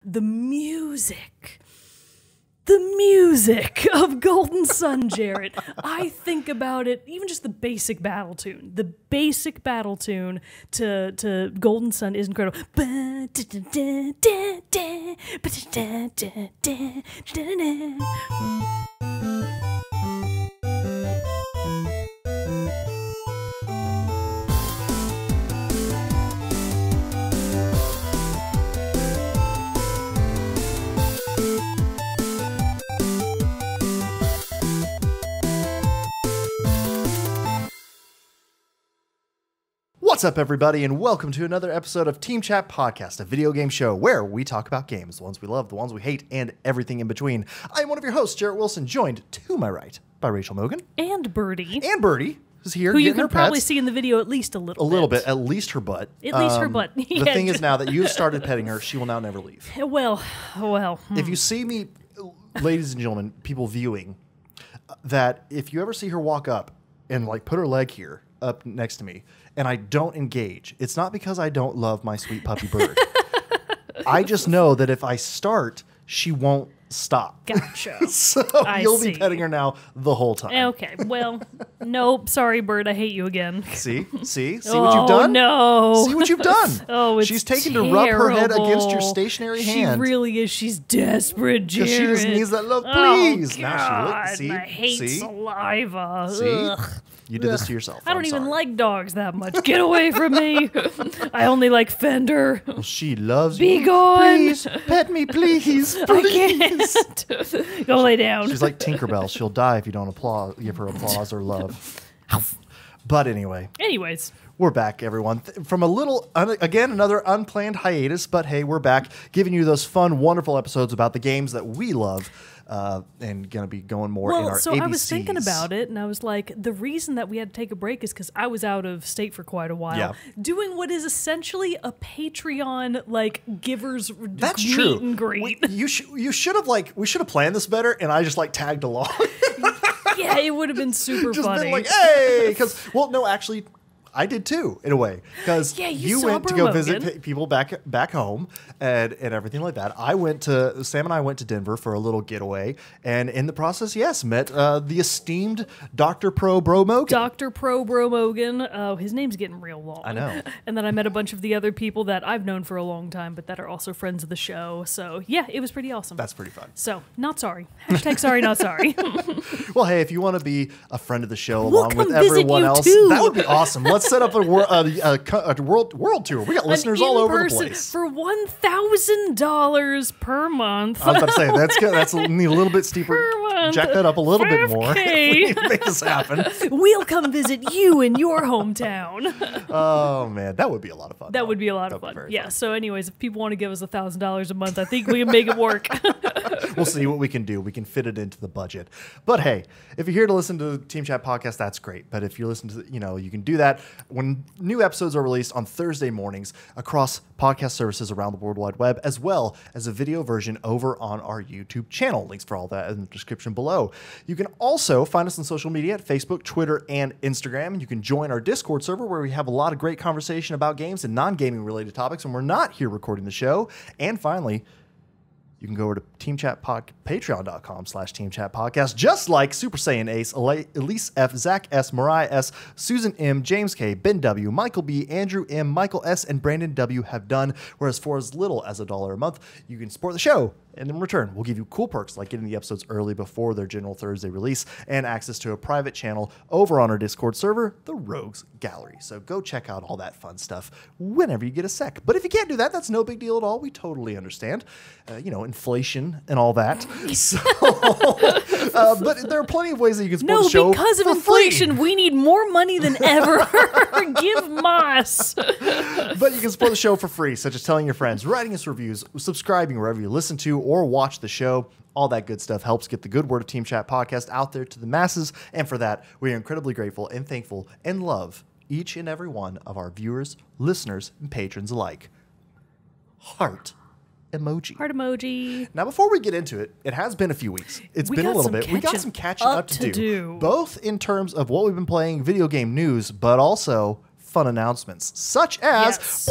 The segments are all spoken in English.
The music. The music of Golden Sun, Jarrett. I think about it, even just the basic battle tune. The basic battle tune to Golden Sun is incredible. What's up, everybody, and welcome to another episode of Team Chat Podcast, a video game show where we talk about games, the ones we love, the ones we hate, and everything in between. I am one of your hosts, Jarrett Wilson, joined to my right by Rachel Mogan. And Birdie. And Birdie, who's here who you getting her can probably pets. see in the video at least a little bit. A little bit, at least her butt. At least her butt. The thing is now that you've started petting her, she will now never leave. Well. If you see me, ladies and gentlemen, people viewing, that if you ever see her walk up and like put her leg here up next to me, and I don't engage, it's not because I don't love my sweet puppy Bird. I just know that if I start, she won't stop. Gotcha. So I you'll see. be petting her now the whole time. Okay, well, nope. Sorry, Bird. I hate you again. See what you've done? No. See what you've done? Oh, it's She's taken to rub her head against your terrible. stationary hand. She really is. She's desperate, Jared. Because she just needs that love, please. Oh, Now God, she I hate saliva. See? Ugh. You did this to yourself. I don't I'm even sorry. like dogs that much. Get away from me. I only like Fender. Well, she loves Be you. gone. Please, pet me, please. I Please. can't. Go lay down. She's like Tinkerbell. She'll die if you don't give her applause or love. But anyway, Anyways. we're back, everyone. From a little, again, another unplanned hiatus, but hey, we're back giving you those fun, wonderful episodes about the games that we love and going to be going more in our so ABCs. I was thinking about it, and I was like, the reason that we had to take a break is because I was out of state for quite a while, doing what is essentially a Patreon like givers That's meet true. and greet. We should have planned this better, and I just like tagged along. Yeah, it would have been super Just funny. been like, hey, because no, actually, I did too, in a way, because Yeah, you saw went to go Bermogen. visit people back home and everything like that. Sam and I went to Denver for a little getaway, and in the process, yes, met the esteemed Dr. Pro Bro Mogan. Dr. Pro Bro Mogan. Oh, his name's getting real long. I know. And then I met a bunch of the other people that I've known for a long time, but that are also friends of the show. So yeah, it was pretty awesome. That's pretty fun. So, not sorry. Hashtag sorry, not sorry. Well, hey, if you want to be a friend of the show We'll along with come visit everyone you else, too. that would be awesome. Let's set up a world tour. We got listeners all over the In-person place. for $1,000 per month. I was about to say that's good. That's need a little bit steeper. Per month. Jack that up a little bit more. 5K. We need to make this happen. We'll come visit you in your hometown. Oh man, that would be a lot of fun. That would be a lot of That'd be fun. very Yeah. fun. So, anyways, if people want to give us $1,000 a month, I think we can make it work. We'll see what we can do. We can fit it into the budget. But hey, if you're here to listen to the Team Chat podcast, that's great. But if you listen to, you can do that when new episodes are released on Thursday mornings across podcast services around the World Wide Web, as well as a video version over on our YouTube channel. Links for all that in the description below. You can also find us on social media at Facebook, Twitter, and Instagram. You can join our Discord server where we have a lot of great conversation about games and non-gaming related topics when we're not here recording the show. And finally, you can go over to patreon.com/teamchatpodcast, just like Super Saiyan Ace, Elise F, Zach S, Mariah S, Susan M, James K, Ben W, Michael B, Andrew M, Michael S, and Brandon W have done, whereas for as little as $1 a month, you can support the show. And in return, we'll give you cool perks like getting the episodes early before their general Thursday release and access to a private channel over on our Discord server, the Rogues Gallery. So go check out all that fun stuff whenever you get a sec. But if you can't do that, that's no big deal at all. We totally understand. Inflation and all that. So, but there are plenty of ways that you can support No, the show because of for free. inflation, we need more money than ever. Give Moss. But you can support the show for free, such as telling your friends, writing us reviews, subscribing wherever you listen to or watch the show. All that good stuff helps get the good word of Team Chat Podcast out there to the masses. And for that, we are incredibly grateful and thankful and love each and every one of our viewers, listeners, and patrons alike. Heart emoji. Heart emoji. Now, before we get into it, it has been a few weeks. It's We been a got little some bit. We got some catching up to do, both in terms of what we've been playing, video game news, but also fun announcements, such as Yes.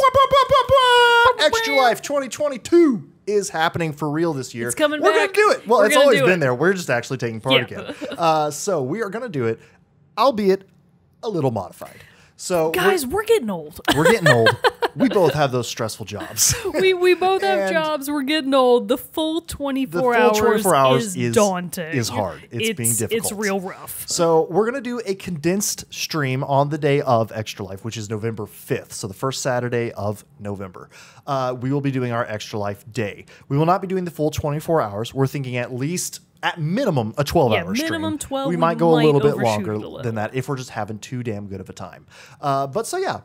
Extra Life 2022. is happening for real this year. It's coming We're back. going to do it. Well, We're it's gonna always do been it. there. We're just actually taking part Yeah. again. So we are going to do it, albeit a little modified. So Guys, we're getting old. we're getting old. We both have those stressful jobs. we both have And jobs. We're getting old. The full 24 full hours, 24 hours is daunting. is hard. It's being difficult. It's real rough. So we're going to do a condensed stream on the day of Extra Life, which is November 5th. So the first Saturday of November. We will be doing our Extra Life day. We will not be doing the full 24 hours. We're thinking at least, at minimum, a 12-hour stream. minimum 12. We might go a little bit overshoot longer it a little. than that if we're just having too damn good of a time. But so yeah,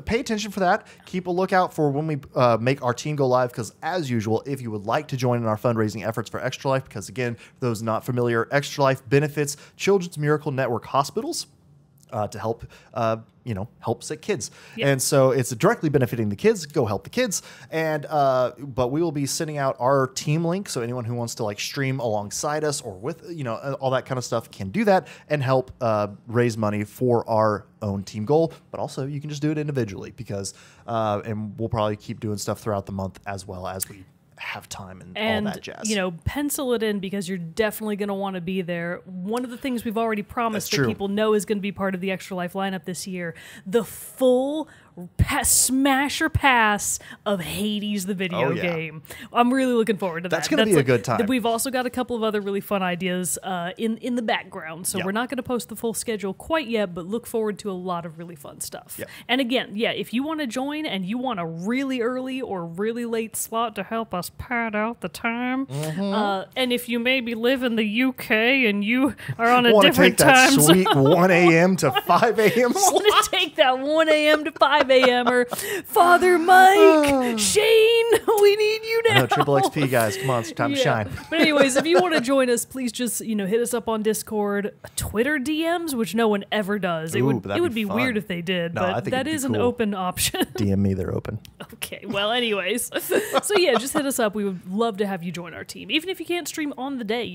pay attention for that. Keep a lookout for when we make our team go live, because as usual, if you would like to join in our fundraising efforts for Extra Life, because again, for those not familiar, Extra Life benefits Children's Miracle Network hospitals to help, help sick kids. Yep. And so it's directly benefiting the kids. Go help the kids. And but we will be sending out our team link, so anyone who wants to like stream alongside us or with all that kind of stuff can do that and help raise money for our own team goal. But also you can just do it individually, because and we'll probably keep doing stuff throughout the month as well as we have time and all that jazz. Pencil it in, because you're definitely going to want to be there. One of the things we've already promised That's that true. people know is going to be part of the Extra Life lineup this year, the full smasher pass of Hades, the video Oh, yeah. game. I'm really looking forward to that. That's gonna be a good time. We've also got a couple of other really fun ideas in the background, so Yep. we're not going to post the full schedule quite yet, but look forward to a lot of really fun stuff. Yep. And again, if you want to join and you want a really early or really late slot to help us pad out the time, and if you maybe live in the UK and you are on a Want to different take that time sweet 1 a.m. to 5 a.m. want to take that 1 a.m. to 5 a.m. or Father Mike, Shane, we need you now. No, Triple XP guys, come on, it's time to shine. But anyways, if you want to join us, please just hit us up on Discord, Twitter DMs, which no one ever does. It Ooh, would but that'd be fun. weird if they did, No, I but think that it'd be is an cool. open option. DM me, they're open. Okay, well, anyways. So yeah, just hit us up. We would love to have you join our team. Even if you can't stream on the day,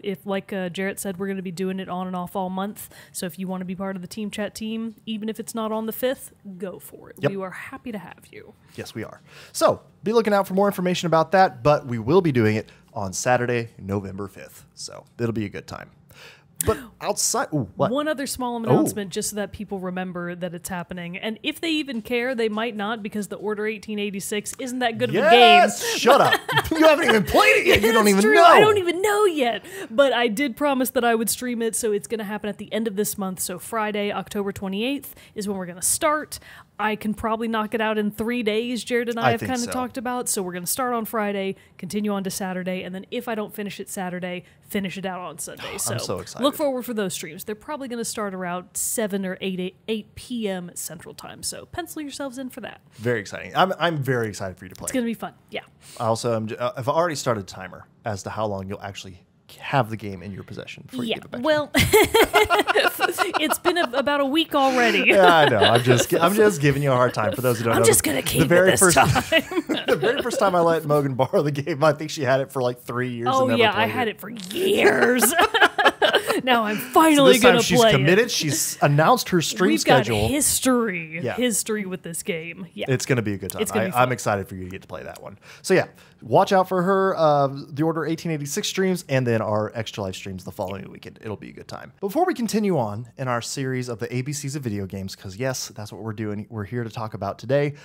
if like Jarrett said, we're going to be doing it on and off all month. So if you want to be part of the Team Chat team, even if it's not on the 5th, go for it. Yep. We are happy to have you. Yes, we are. So be looking out for more information about that, but we will be doing it on Saturday, November 5th. So it'll be a good time. But outside, ooh, what? One other small announcement, just so that people remember that it's happening. And if they even care, they might not, because the Order 1886 isn't that good of a game. Yes! Shut up. You haven't even played it yet. You don't It's even true. know. I don't even know yet. But I did promise that I would stream it, so it's going to happen at the end of this month. So Friday, October 28th is when we're going to start. I can probably knock it out in 3 days, Jared and I have think kind of so. talked about. So we're going to start on Friday, continue on to Saturday, and then if I don't finish it Saturday, finish it out on Sunday. So, so excited. look forward for those streams. They're probably going to start around 7 or 8 p.m. Central Time. So pencil yourselves in for that. Very exciting. I'm very excited for you to play. It's going to be fun. Yeah. I also I've already started a timer as to how long you'll actually have the game in your possession before you Yeah. give it back. Well, it's been about a week already. Yeah, I know. I'm just giving you a hard time for those who don't know. I'm just going to keep the very it this first time. the very first time I let Mogan borrow the game, I think she had it for like 3 years. Oh, and never yeah. I played had it. it for years. Now I'm So finally this going time to she's play committed. it. She's announced her stream We've schedule. got history. Yeah. History with this game. Yeah. It's going to be a good time. It's gonna be fun. I'm excited for you to get to play that one. So yeah, watch out for her, the Order 1886 streams, and then our Extra Life streams the following weekend. It'll be a good time. Before we continue on in our series of the ABCs of video games, because yes, that's what we're doing. We're here to talk about today.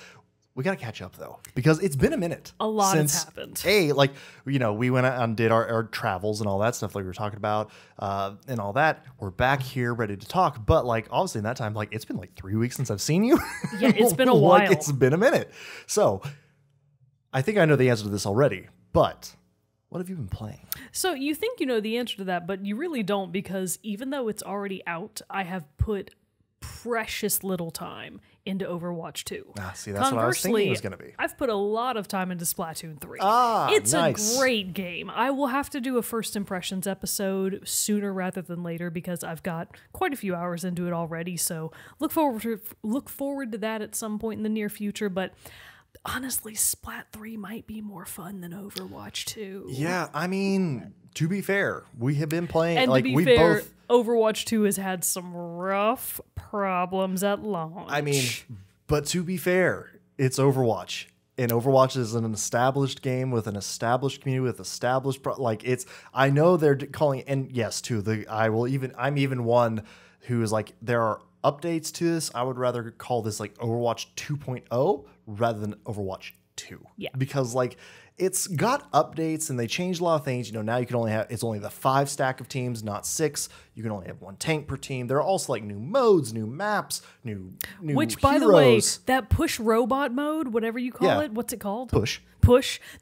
We got to catch up though, because it's been a minute. A lot has since, happened. We went out and did our travels and all that stuff like we were talking about and all that. We're back here ready to talk. But like, obviously in that time, like it's been like 3 weeks since I've seen you. Yeah, it's been a Like, while. it's been a minute. So I think I know the answer to this already, but what have you been playing? So you think you know the answer to that, but you really don't, because even though it's already out, I have put precious little time into Overwatch 2. See, that's what I was thinking it was going to be. I've put a lot of time into Splatoon 3. It's nice. a great game. I will have to do a first impressions episode sooner rather than later, because I've got quite a few hours into it already. So look forward to that at some point in the near future. But honestly, Splat 3 might be more fun than Overwatch 2. Yeah, I mean, to be fair, we have been playing, And like to be we fair, both, Overwatch 2 has had some rough problems at launch. I mean, but to be fair, it's Overwatch. And Overwatch is an established game with an established community with established I know they're calling, and yes, too. I'm even one who is like, there are updates to this. I would rather call this like Overwatch 2.0 rather than Overwatch 2. Yeah. Because like it's got updates and they changed a lot of things. Now you can it's only the 5 stack of teams, not 6. You can only have 1 tank per team. There are also like new modes, new maps, new Which, by the way, that push robot mode, whatever you call it, what's it called? Push.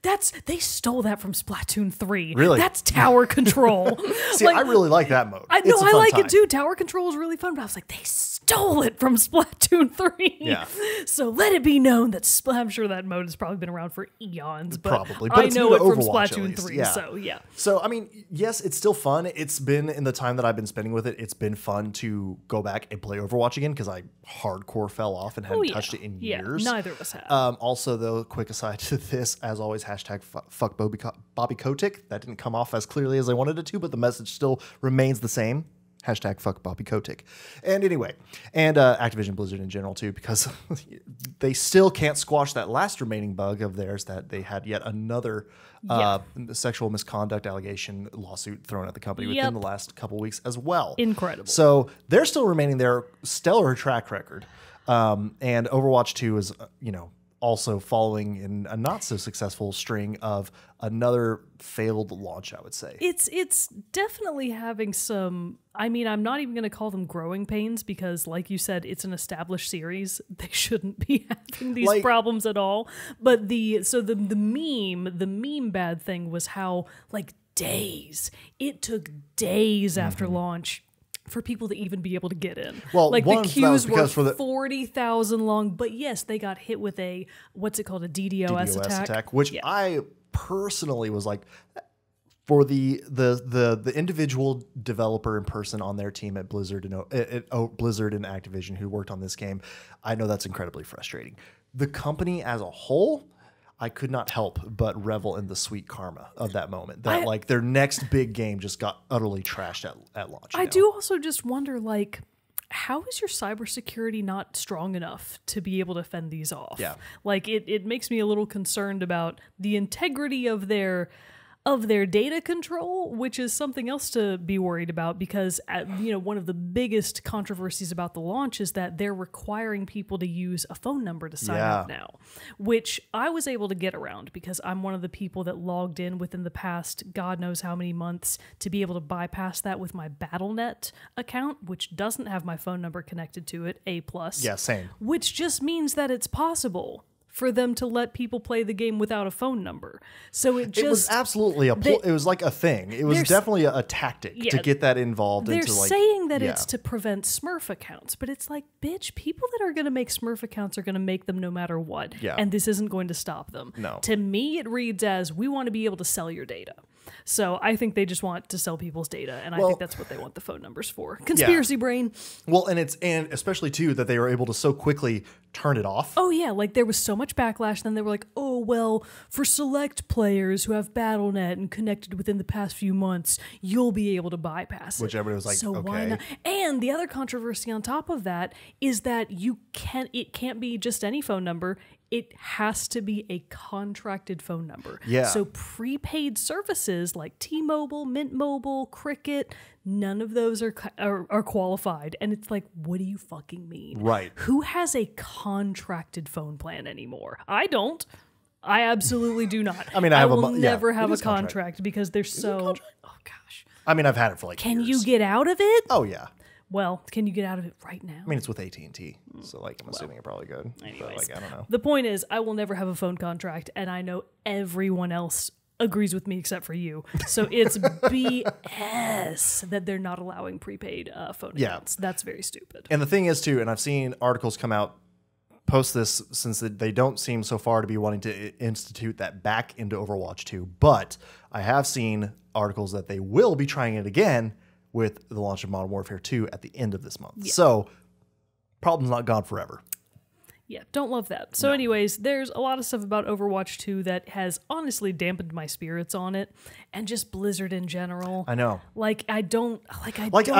They stole that from Splatoon 3. Really? That's tower control. See, I really like that mode. I know, I like it too. Tower control is really fun, but I was like, they stole it from Splatoon 3. Yeah. So let it be known that I'm sure that mode has probably been around for eons, but probably. But I it's know new it to from Overwatch, Splatoon 3. yeah. So yeah. So I mean, yes, it's still fun. It's been, in the time that I've been spending with it, it's been fun to go back and play Overwatch again because I hardcore fell off and hadn't touched it in years. Neither of us have. Also, though, quick aside to this, as always, hashtag fuck Bobby Kotick. That didn't come off as clearly as I wanted it to, but the message still remains the same. Hashtag fuck Bobby Kotick. And anyway, and Activision Blizzard in general too, because they still can't squash that last remaining bug of theirs that they had yet another sexual misconduct allegation lawsuit thrown at the company within the last couple weeks as well. Incredible. So they're still remaining their stellar track record. And Overwatch 2 is, also following in a not so successful string of another failed launch, I would say. It's definitely having some, I'm not even going to call them growing pains because, like you said, it's an established series. They shouldn't be having these problems at all. But the meme bad thing was how it took days after launch for people to even be able to get in. Well, the queues were for the 40,000 long, but yes, they got hit with a DDoS attack. Which I personally was like, for the individual developer and person on their team at Blizzard and Blizzard and Activision who worked on this game, I know that's incredibly frustrating. The company as a whole, I could not help but revel in the sweet karma of that moment. That their next big game just got utterly trashed at launch. I do also just wonder, how is your cybersecurity not strong enough to be able to fend these off? Yeah. It makes me a little concerned about the integrity of their data control, which is something else to be worried about because, one of the biggest controversies about the launch is that they're requiring people to use a phone number to sign up now, which I was able to get around because I'm one of the people that logged in within the past God knows how many months to be able to bypass that with my Battle.net account, which doesn't have my phone number connected to it, A+. Yeah, same. Which just means that it's possible for them to let people play the game without a phone number. So it was absolutely it was like a thing. It was definitely a tactic to get that involved. They're saying that it's to prevent Smurf accounts, but it's like, bitch, people that are going to make Smurf accounts are going to make them no matter what. Yeah. And this isn't going to stop them. No. To me, it reads as, we want to be able to sell your data. So I think they just want to sell people's data, and I think that's what they want the phone numbers for. Conspiracy brain. Well, and especially too that they were able to so quickly turn it off. Oh yeah, there was so much backlash. Then they were like, oh well, for select players who have Battle.net and connected within the past few months, you'll be able to bypass it. Which everybody was like, so okay. Why not? And the other controversy on top of that is that it can't be just any phone number. It has to be a contracted phone number. Yeah. So prepaid services like T-Mobile, Mint Mobile, Cricket, none of those are qualified. And it's like, what do you fucking mean? Right. Who has a contracted phone plan anymore? I don't. I absolutely do not. I mean, I will never have a contract because they're so. Oh gosh. I mean, I've had it for Can years. you get out of it? Oh yeah. Well, can you get out of it right now? I mean, it's with AT&T, so I'm assuming you're probably good. Anyways, but I don't know. The point is, I will never have a phone contract, and I know everyone else agrees with me except for you. So it's BS that they're not allowing prepaid phone accounts. That's very stupid. And the thing is too, and I've seen articles come out post this since they don't seem so far to be wanting to institute that back into Overwatch 2, but I have seen articles that they will be trying it again with the launch of Modern Warfare 2 at the end of this month. Yeah. So, problem's not gone forever. Yeah, don't love that. So anyways, there's a lot of stuff about Overwatch 2 that has honestly dampened my spirits on it, and just Blizzard in general. I know. I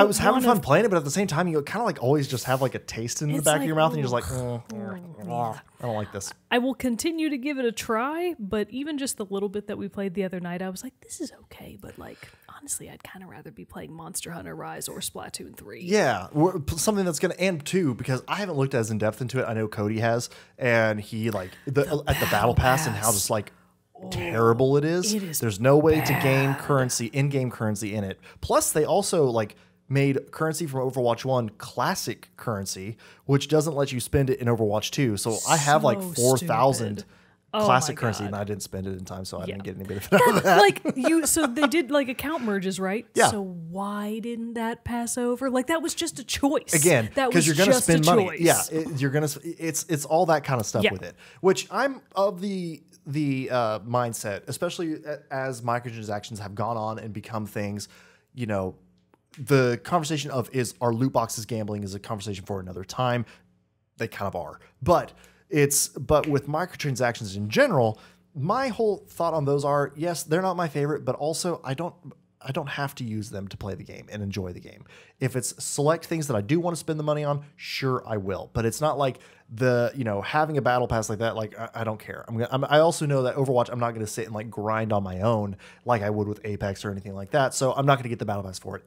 was having fun playing it, but at the same time, you kind of always just have a taste in the back of your mouth, and you're just like, I don't like this. I will continue to give it a try, but even just the little bit that we played the other night, I was like, this is okay, but like, honestly, I'd kind of rather be playing Monster Hunter Rise or Splatoon 3. Yeah, something that's going to end too, because I haven't looked as in depth into it. I know Cody has, and he like at the Battle Pass and how just like terrible it is. It is There's no way to gain currency, in-game currency in it. Plus, they also like made currency from Overwatch 1 classic currency, which doesn't let you spend it in Overwatch 2. So I have like 4,000 classic currency, and I didn't spend it in time, so I didn't get any benefit out of that. So they did like account merges, right? Yeah. So why didn't that pass over? Like that was just a choice. Again, that because was you're going to just spend a money. choice. Yeah, you're going to. It's all that kind of stuff Yeah. with it, which I'm of the mindset, especially as microtransactions have gone on and become things, you know, the conversation of are loot boxes gambling is a conversation for another time. They kind of are, but with microtransactions in general, my whole thought on those are, yes, they're not my favorite, but also I don't have to use them to play the game and enjoy the game. If it's select things that I do want to spend the money on, sure I will. But it's not like having a battle pass like that. Like I don't care. I also know that Overwatch, I'm not going to sit and like grind on my own like I would with Apex or anything like that. So I'm not going to get the battle pass for it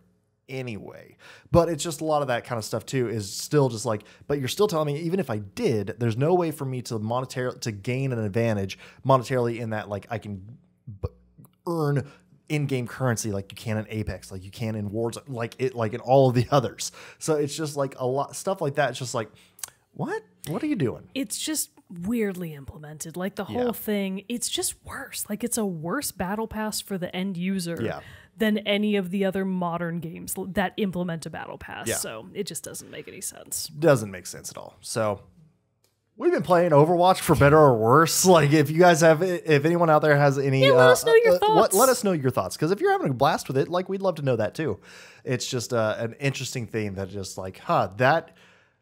anyway. But it's just a lot of that kind of stuff too is still just like, but you're still telling me even if I did, there's no way for me to gain an advantage monetarily in that like I can earn in-game currency like you can in Apex, like you can in Warzone, like in all of the others. So it's just like a lot stuff like that. It's just like, what are you doing? It's just weirdly implemented. Like the whole thing, it's just worse. Like it's a worse battle pass for the end user than any of the other modern games that implement a battle pass. Yeah. So it just doesn't make any sense. Doesn't make sense at all. So we've been playing Overwatch for better or worse. Like if you guys if anyone out there has any, let us know your thoughts. Let us know your thoughts. Because if you're having a blast with it, like we'd love to know that too. It's just an interesting thing that just like, that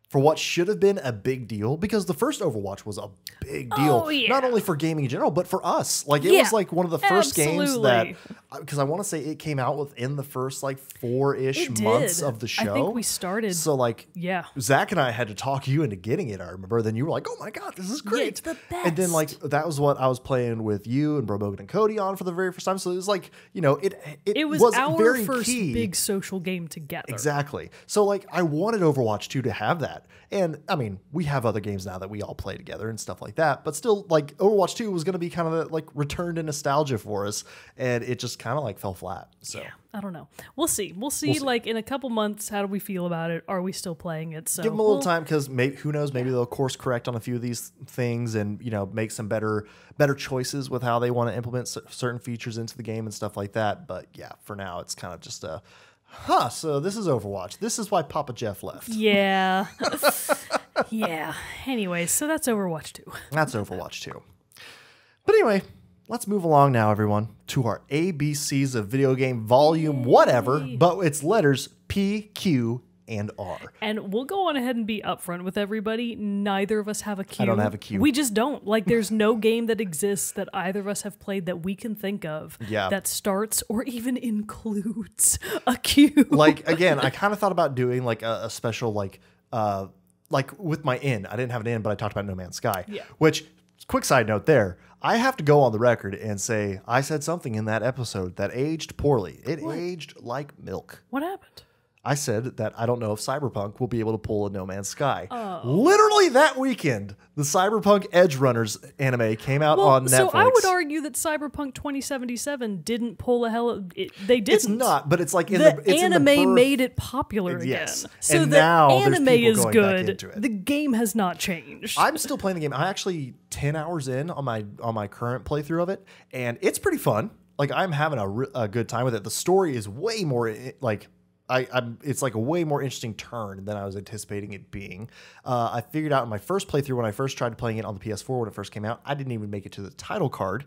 for what should have been a big deal, because the first Overwatch was a big deal, not only for gaming in general, but for us. Like it was like one of the first games that, because I want to say it came out within the first like 4-ish months of the show. I think we started. So like, yeah, Zach and I had to talk you into getting it. I remember. Then you were like, "Oh my god, this is great!" Yeah, it's the best. And then like that was what I was playing with you and Bro Bogan and Cody on for the very first time. So it was like, it was our very first key. big social game together. Exactly. So like I wanted Overwatch 2 to have that. And I mean, we have other games now that we all play together and stuff like that, but still like Overwatch 2 was going to be kind of a, like return to nostalgia for us, and it just kind of like fell flat. So yeah, I don't know. We'll see. Like in a couple months, how do we feel about it? Are we still playing it? So give them a little time, because who knows, maybe they'll course correct on a few of these things and make some better choices with how they want to implement certain features into the game and stuff like that. But yeah, for now it's kind of just a so this is Overwatch. This is why Papa Jeff left. Yeah. Yeah. Anyway, so that's Overwatch 2. That's Overwatch 2. But anyway, let's move along now, everyone, to our ABCs of video game volume whatever, but it's letters P, Q, and R. And we'll go on ahead and be upfront with everybody. Neither of us have a Q. I don't have a Q. We just don't. Like, there's no game that exists that either of us have played that we can think of that starts or even includes a Q. Like, again, I kind of thought about doing like a special like with my N. I didn't have an N, but I talked about No Man's Sky. Yeah. Which, quick side note there, I have to go on the record and say I said something in that episode that aged poorly. It aged like milk. What happened? I said that I don't know if Cyberpunk will be able to pull a No Man's Sky. Literally that weekend, the Cyberpunk Edge Runners anime came out on Netflix. So I would argue that Cyberpunk 2077 didn't pull a hell. They didn't. It's not, but it's like the anime made it popular again. Yes. So and the now anime there's is people going back good. into it. The game has not changed. I'm still playing the game. I'm actually 10 hours in on my current playthrough of it, and it's pretty fun. Like I'm having a good time with it. The story is way more like. It's like a way more interesting turn than I was anticipating it being. I figured out in my first playthrough when I first tried playing it on the PS4 when it first came out, I didn't even make it to the title card.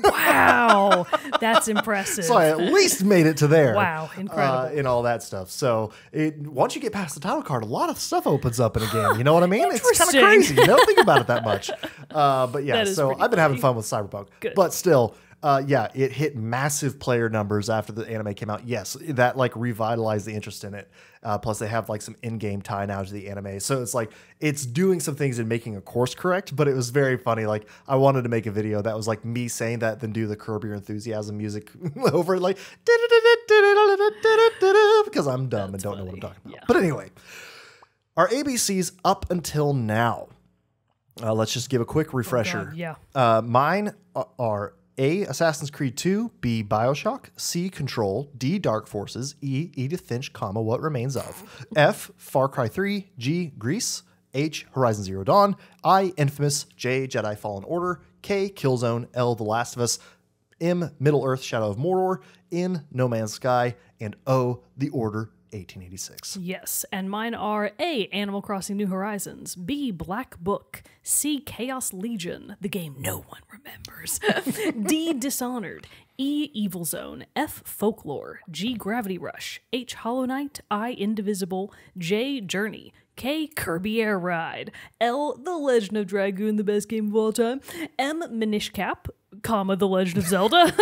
Wow, that's impressive. So I at least made it to there. Wow, incredible. And all that stuff. So once you get past the title card, a lot of stuff opens up in a game. You know what I mean? It's kind of crazy. You don't think about it that much. But yeah, so I've been having fun with Cyberpunk. Good. But still, Yeah, it hit massive player numbers after the anime came out. Yes, that like revitalized the interest in it. Plus, they have like some in-game tie now to the anime, so it's like it's doing some things and making a course correct. But it was very funny. Like I wanted to make a video that was like me saying that, then do the Curb Your Enthusiasm music over it, like because I'm dumb and don't know what I'm talking about. Yeah. But anyway, our ABCs up until now. Let's just give a quick refresher. God, Mine are A, Assassin's Creed 2, B, BioShock, C, Control, D, Dark Forces, E, Edith Finch, What Remains of, F, Far Cry 3, G, Grease, H, Horizon Zero Dawn, I, Infamous, J, Jedi Fallen Order, K, Killzone, L, The Last of Us, M, Middle Earth, Shadow of Mordor, N, No Man's Sky, and O, The Order 1886. Yes, and mine are A, Animal Crossing New Horizons, B, Black Book, C, Chaos Legion, the game no one remembers, D, Dishonored, E, Evil Zone, F, Folklore, G, Gravity Rush, H, Hollow Knight, I, Indivisible, J, Journey, K, Kirby Air Ride, L, The Legend of Dragoon, the best game of all time, M, Minish Cap, The Legend of Zelda,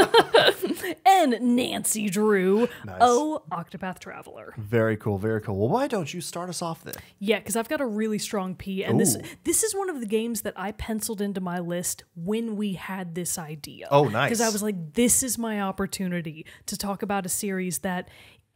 N, Nancy Drew, Nice. O, Octopath Traveler. Very cool, very cool. Well, why don't you start us off then? Yeah, because I've got a really strong P, and this is one of the games that I penciled into my list when we had this idea. Oh, nice. Because I was like, this is my opportunity to talk about a series that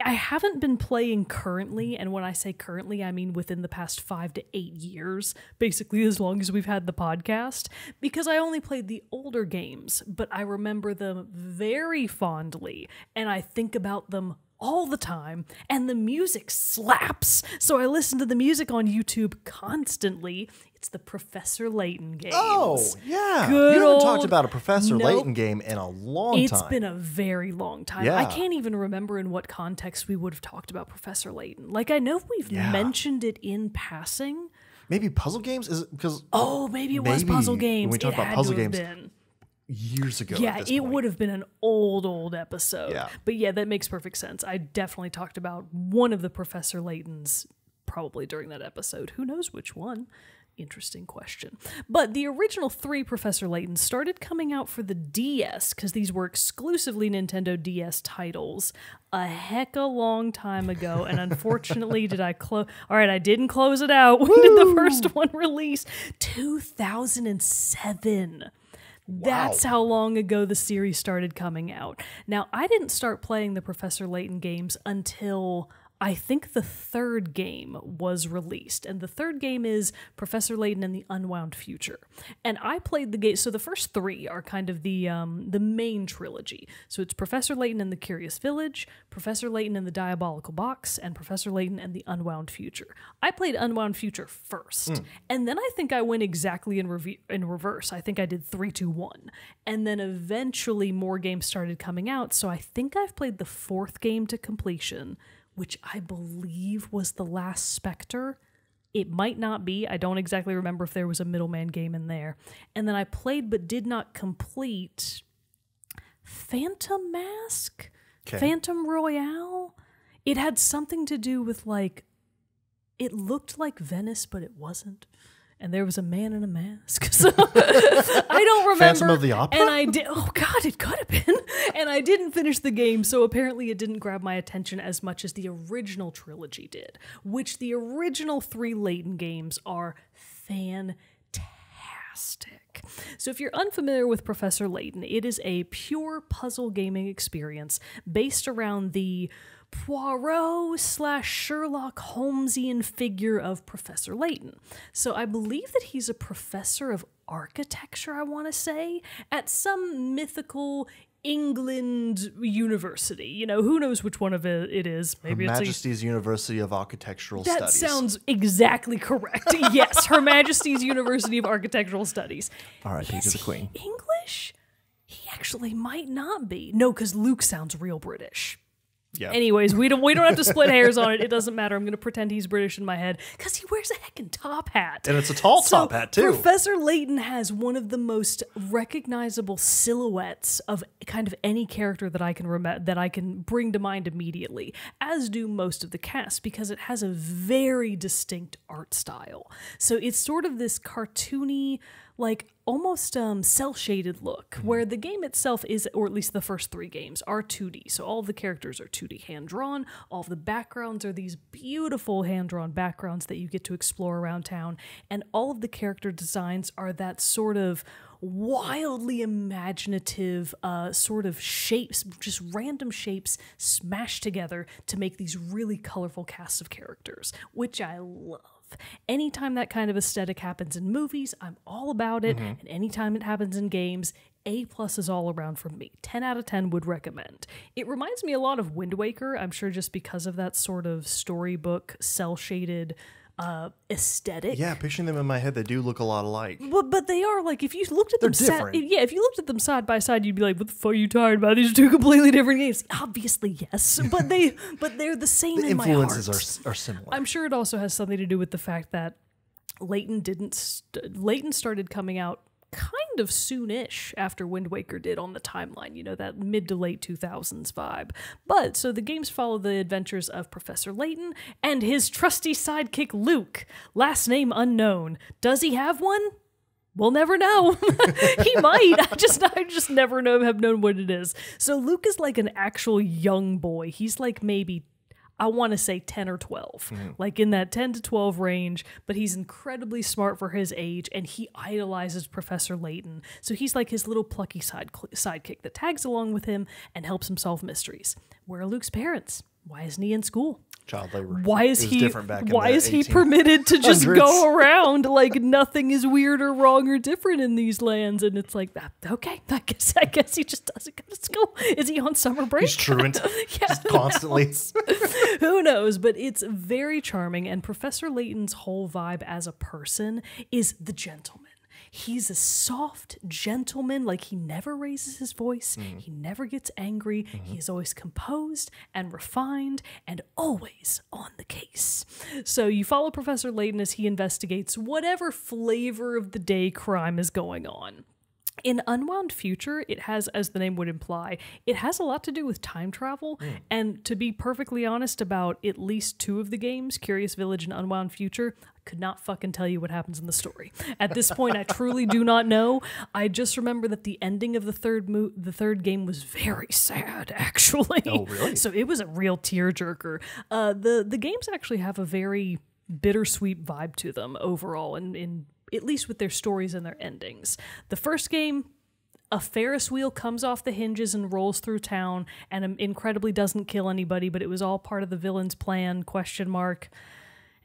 I haven't been playing currently, and when I say currently, I mean within the past 5 to 8 years, basically as long as we've had the podcast, because I only played the older games, but I remember them very fondly, and I think about them all the time, and the music slaps, so I listen to the music on YouTube constantly. It's the Professor Layton games. Oh, yeah. Good you haven't old- talked about a Professor Nope. Layton game in a long time. It's been a very long time. Yeah. I can't even remember in what context we would have talked about Professor Layton. Like, I know we've Yeah. mentioned it in passing. Maybe puzzle games? Is it because Oh, maybe it was Maybe puzzle when games. we talk It about had puzzle to have games, been. years ago? Yeah, at this it point. would have been an old episode. Yeah. But yeah, that makes perfect sense. I definitely talked about one of the Professor Laytons probably during that episode. Who knows which one? Interesting question. But the original 3 Professor Laytons started coming out for the DS, because these were exclusively Nintendo DS titles, a heck a long time ago. And unfortunately, All right, I didn't close it out. When did the first one release? 2007. That's how long ago the series started coming out. Now, I didn't start playing the Professor Layton games until I think the 3rd game was released. And the 3rd game is Professor Layton and the Unwound Future. And I played the game. So the first 3 are kind of the main trilogy. So it's Professor Layton and the Curious Village, Professor Layton and the Diabolical Box, and Professor Layton and the Unwound Future. I played Unwound Future first. And then I think I went exactly in reverse. I think I did 3, 2, 1. And then eventually more games started coming out. So I think I've played the 4th game to completion, which I believe was The Last Spectre. It might not be. I don't exactly remember if there was a middleman game in there. And then I played but did not complete Phantom Mask? Okay. Phantom Royale? It had something to do with, like, it looked like Venice, but it wasn't. And there was a man in a mask. So I don't remember. Phantom of the Opera? And I did. Oh God, it could have been. And I didn't finish the game, so apparently it didn't grab my attention as much as the original trilogy did. Which the original 3 Layton games are fantastic. So if you're unfamiliar with Professor Layton, it is a pure puzzle gaming experience based around the Poirot/Sherlock Holmesian figure of Professor Layton. So I believe that he's a professor of architecture, I want to say, at some mythical England university. You know, who knows which one of it is. Maybe Her it's Majesty's University of Architectural that Studies. sounds exactly correct. Yes, Her Majesty's University of Architectural Studies. R.I.P. to Is the Queen. he English? He actually might not be. No, because Luke sounds real British. Yeah. Anyways, we don't have to split hairs on it. It doesn't matter. I'm going to pretend he's British in my head because he wears a heckin' top hat. And it's a tall top hat, too. Professor Layton has one of the most recognizable silhouettes of kind of any character that I can that I can bring to mind immediately, as do most of the cast, because it has a very distinct art style. So it's sort of this cartoony, like almost cell shaded look, where the game itself is, or at least the first 3 games, are 2D. So all of the characters are 2D hand drawn. All of the backgrounds are these beautiful hand drawn backgrounds that you get to explore around town, and all of the character designs are that sort of wildly imaginative sort of shapes, just random shapes smashed together to make these really colorful casts of characters, which I love. Anytime that kind of aesthetic happens in movies, I'm all about it. And anytime it happens in games, A+ is all around from me. 10 out of 10 would recommend. It reminds me a lot of Wind Waker, I'm sure just because of that sort of storybook, cell-shaded aesthetic. Yeah, picturing them in my head, they do look a lot alike. But they are, like, if you looked at them different. if you looked at them side by side, you'd be like, what the fuck are you talking about? These are 2 completely different games. Obviously, yes, but they're the same The in my heart. influences are similar. I'm sure it also has something to do with the fact that Layton started coming out kind of soonish after Wind Waker did on the timeline, you know, that mid to late 2000s vibe. But so the games follow the adventures of Professor Layton and his trusty sidekick Luke, last name unknown. Does he have one? We'll never know. He might. I just never have known what it is. So Luke is like an actual young boy. He's like maybe, I want to say 10 or 12, like in that 10 to 12 range, but he's incredibly smart for his age, and he idolizes Professor Layton. So he's like his little plucky sidekick that tags along with him and helps him solve mysteries. Where are Luke's parents? Why isn't he in school? Child labor. Why is It was he different back in why the is he 1800s. permitted to just go around like nothing is weird or wrong or different in these lands? And it's like, okay, I guess he just doesn't go to school. Is he on summer break? He's truant. Yeah, Just constantly. who knows? But it's very charming, and Professor Layton's whole vibe as a person is the gentleman. He's a soft gentleman, like he never raises his voice, he never gets angry, he is always composed and refined and always on the case. So you follow Professor Layton as he investigates whatever flavor of the day crime is going on. In Unwound Future, it has, as the name would imply, it has a lot to do with time travel. And to be perfectly honest about at least 2 of the games, Curious Village and Unwound Future, I could not fucking tell you what happens in the story. At this point, I truly do not know. I just remember that the ending of the third game was very sad, actually. Oh, really? So it was a real tearjerker. The games actually have a very bittersweet vibe to them overall, and at least with their stories and their endings. The first game, a Ferris wheel comes off the hinges and rolls through town and incredibly doesn't kill anybody, but it was all part of the villain's plan, ?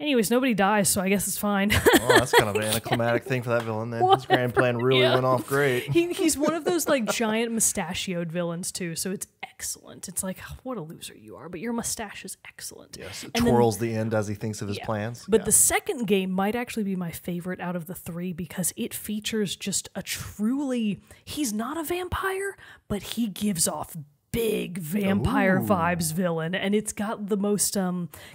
Anyways, nobody dies, so I guess it's fine. Oh, that's kind of an anticlimactic thing for that villain then. His grand plan really went off great. He's one of those like giant mustachioed villains too, so it's excellent. It's like, oh, what a loser you are, but your mustache is excellent. Yes, it And then- twirls the end as he thinks of his plans. But the second game might actually be my favorite out of the 3 because it features just a truly, he's not a vampire, but he gives off big vampire vibes villain, and it's got the most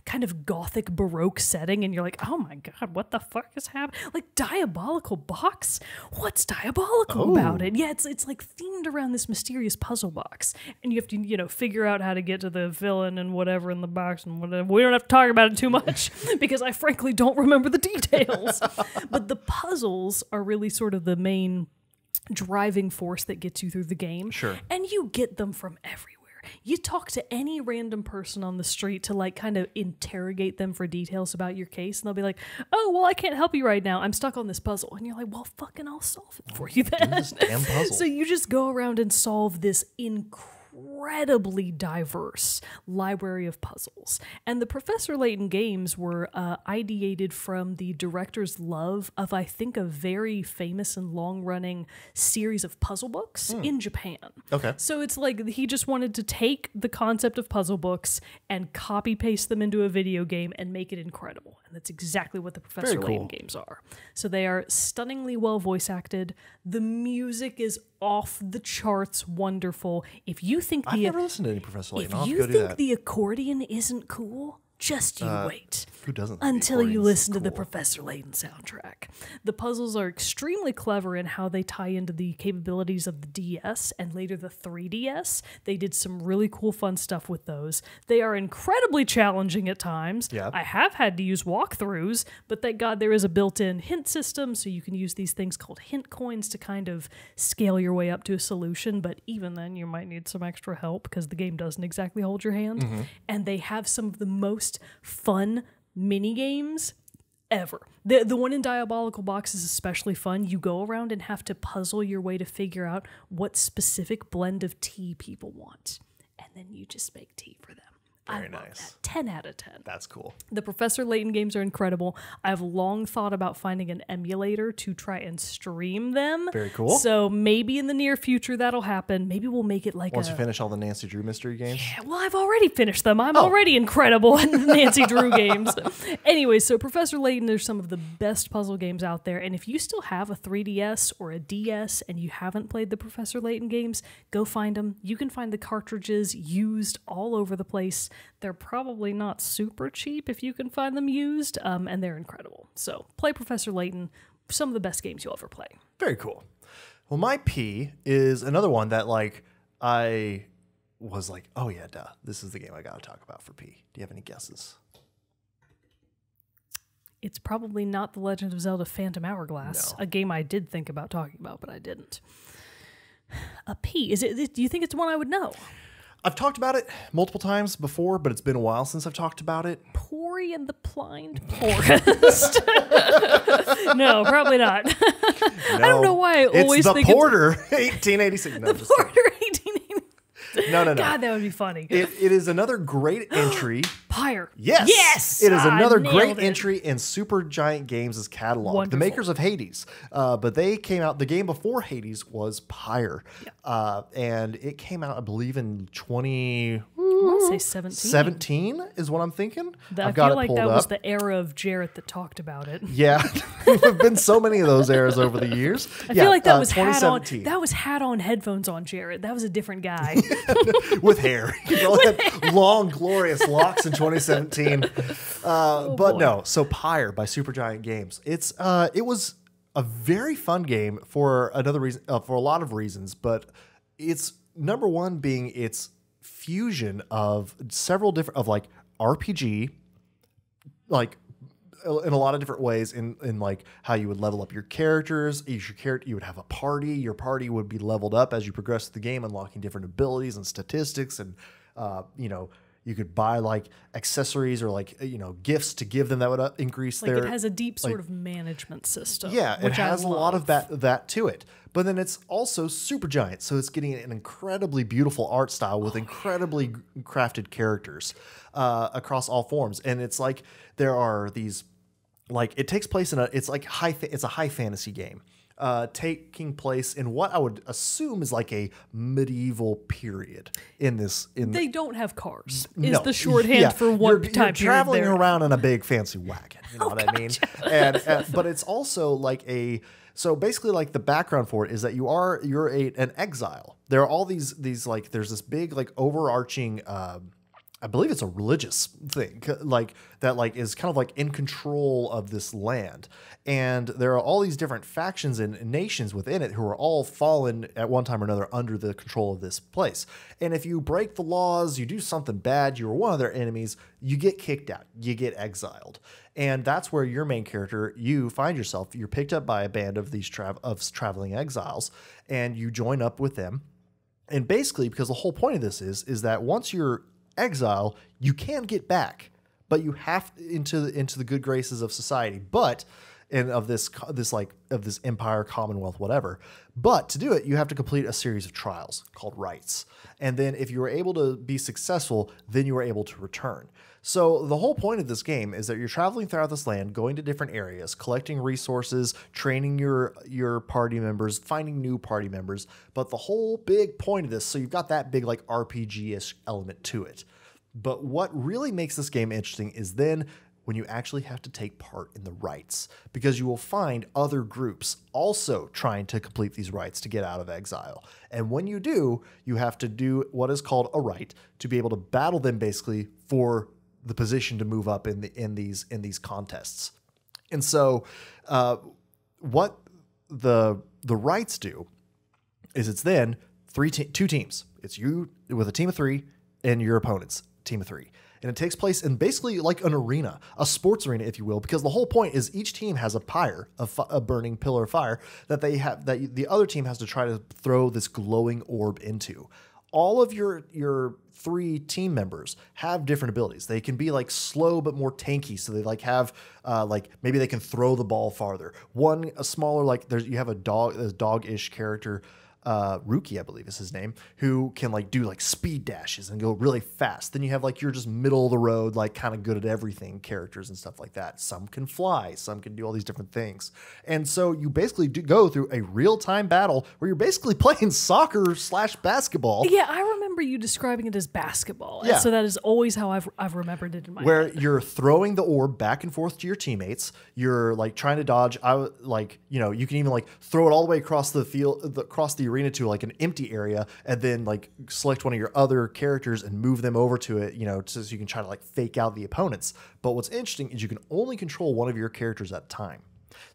kind of gothic baroque setting, and you're like, oh my god, what the fuck is happening? Like Diabolical Box? What's diabolical about it? Yeah, it's like themed around this mysterious puzzle box, and you have to, you know, figure out how to get to the villain and whatever in the box and whatever. We don't have to talk about it too much because I frankly don't remember the details. But the puzzles are really sort of the main driving force that gets you through the game. Sure. And you get them from everywhere. You talk to any random person on the street to like kind of interrogate them for details about your case, and they'll be like, oh, well, I can't help you right now. I'm stuck on this puzzle. And you're like, well, fucking I'll solve it for you then. Do this damn puzzle. So you just go around and solve this incredibly diverse library of puzzles. And the Professor Layton games were ideated from the director's love of, I think, a very famous and long-running series of puzzle books in Japan. Okay. So it's like he just wanted to take the concept of puzzle books and copy-paste them into a video game and make it incredible. And that's exactly what the Professor Very Layton cool. games are. So they are stunningly well voice-acted. The music is off the charts wonderful. If you think I've never listened to any Professor Layton. if I'll have to you go do think that. the accordion isn't cool, Just you wait. Who doesn't? Until you Accordions listen to is the cool. Professor Layton soundtrack. The puzzles are extremely clever in how they tie into the capabilities of the DS and later the 3DS. They did some really cool, fun stuff with those. They are incredibly challenging at times. Yeah. I have had to use walkthroughs, but thank God there is a built-in hint system, so you can use these things called hint coins to kind of scale your way up to a solution. But even then, you might need some extra help because the game doesn't exactly hold your hand. And they have some of the most fun mini games ever. The one in Diabolical Box is especially fun. You go around and have to puzzle your way to figure out what specific blend of tea people want. And then you just make tea for them. Very I love nice. that. 10 out of 10. That's cool. The Professor Layton games are incredible. I've long thought about finding an emulator to try and stream them. Very cool. So maybe in the near future that'll happen. Maybe we'll make it like Once you finish all the Nancy Drew mystery games. well, I've already finished them. I'm already incredible in the Nancy Drew games. Anyway, so Professor Layton, there's some of the best puzzle games out there. And if you still have a 3DS or a DS and you haven't played the Professor Layton games, go find them. You can find the cartridges used all over the place. They're probably not super cheap if you can find them used, and they're incredible. So play Professor Layton, some of the best games you'll ever play. Very cool. Well, my P is another one that like I was like, oh yeah, duh. This is the game I got to talk about for P. Do you have any guesses? It's probably not The Legend of Zelda Phantom Hourglass, No. a game I did think about talking about, but I didn't. A P. Is it? Do you think it's one I would know? I've talked about it multiple times before, but it's been a while since I've talked about it. Pori and the Blind Forest. No, probably not. I don't know why I always it's think the Porter, 1886. No, the just kidding. Porter 1880. No. God, that would be funny. It is another great entry. Pyre. Yes. Yes. It is another nailed great it. entry in Super Giant Games' catalog. Wonderful. The makers of Hades. But they came out, the game before Hades was Pyre. And it came out, I believe, in 2017 I want to say 17. is what I'm thinking. I I've got feel it like pulled that up. was the era of Jarrett that talked about it. Yeah. There have been so many of those eras over the years. I feel like that was hat on. 2017. That was hat on, headphones on Jarrett. That was a different guy. With hair. He probably had long, glorious locks in 2017. But boy. no, so Pyre by Supergiant Games. It was a very fun game for another reason, for a lot of reasons, but it's number one being its fusion of several different of like RPG, like in a lot of different ways in like how you would level up your characters. You would have a party. Your party would be leveled up as you progress through the game, unlocking different abilities and statistics. And, you could buy like accessories or like, gifts to give them that would increase Like their... it has a deep sort of management system. Yeah, it which I has a lot love. of that to it. But then it's also super giant, so it's getting an incredibly beautiful art style with incredibly crafted characters across all forms. And it's like there are these, like it takes place in it's a high fantasy game. Taking place in what I would assume is like a medieval period in this. They don't have cars. Is No. the shorthand Yeah. for what you're time traveling period there. around in a big fancy wagon. You know what I mean? And but it's also like so basically like the background for it is that you're an exile. There are all these like there's this big like overarching. I believe it's a religious thing, like that, like is kind of like in control of this land, and there are all these different factions and nations within it who are all fallen at one time or another under the control of this place. And if you break the laws, you do something bad, you are one of their enemies, you get kicked out, you get exiled, and that's where your main character, you find yourself. You're picked up by a band of these traveling exiles, and you join up with them. And basically, because the whole point of this is that once you're exile, you can get back, but you have into the good graces of society, and of this empire, commonwealth, whatever. But to do it, you have to complete a series of trials called rites, and then if you are able to be successful, then you are able to return. So the whole point of this game is that you're traveling throughout this land, going to different areas, collecting resources, training your party members, finding new party members. But the whole big point of this, so you've got that big like RPG-ish element to it. But what really makes this game interesting is then when you actually have to take part in the rites, because you will find other groups also trying to complete these rites to get out of exile. And when you do, you have to do what is called a rite to be able to battle them basically for the position to move up in these contests. And so what the rights do is it's then two teams. It's you with a team of 3 and your opponent's team of 3. And it takes place in basically like an arena, a sports arena, if you will, because the whole point is each team has a pyre, a burning pillar of fire that they have, that the other team has to try to throw this glowing orb into. All of your 3 team members have different abilities. They can be like slow but more tanky, so they like have like maybe they can throw the ball farther. A smaller, like you have a dog-ish character. Ruki, I believe is his name, who can like do like speed dashes and go really fast. Then you have like your just middle of the road, like kind of good at everything characters and stuff like that. Some can fly, some can do all these different things. And so you basically do go through a real-time battle where you're basically playing soccer/basketball. Yeah, I remember you describing it as basketball. Yeah. And so that is always how I've remembered it in my head. Where you're throwing the orb back and forth to your teammates. You're like trying to dodge. You can even like throw it all the way across the field, across the arena to like an empty area, and then like select one of your other characters and move them over to it, so you can try to like fake out the opponents. But what's interesting is you can only control one of your characters at a time.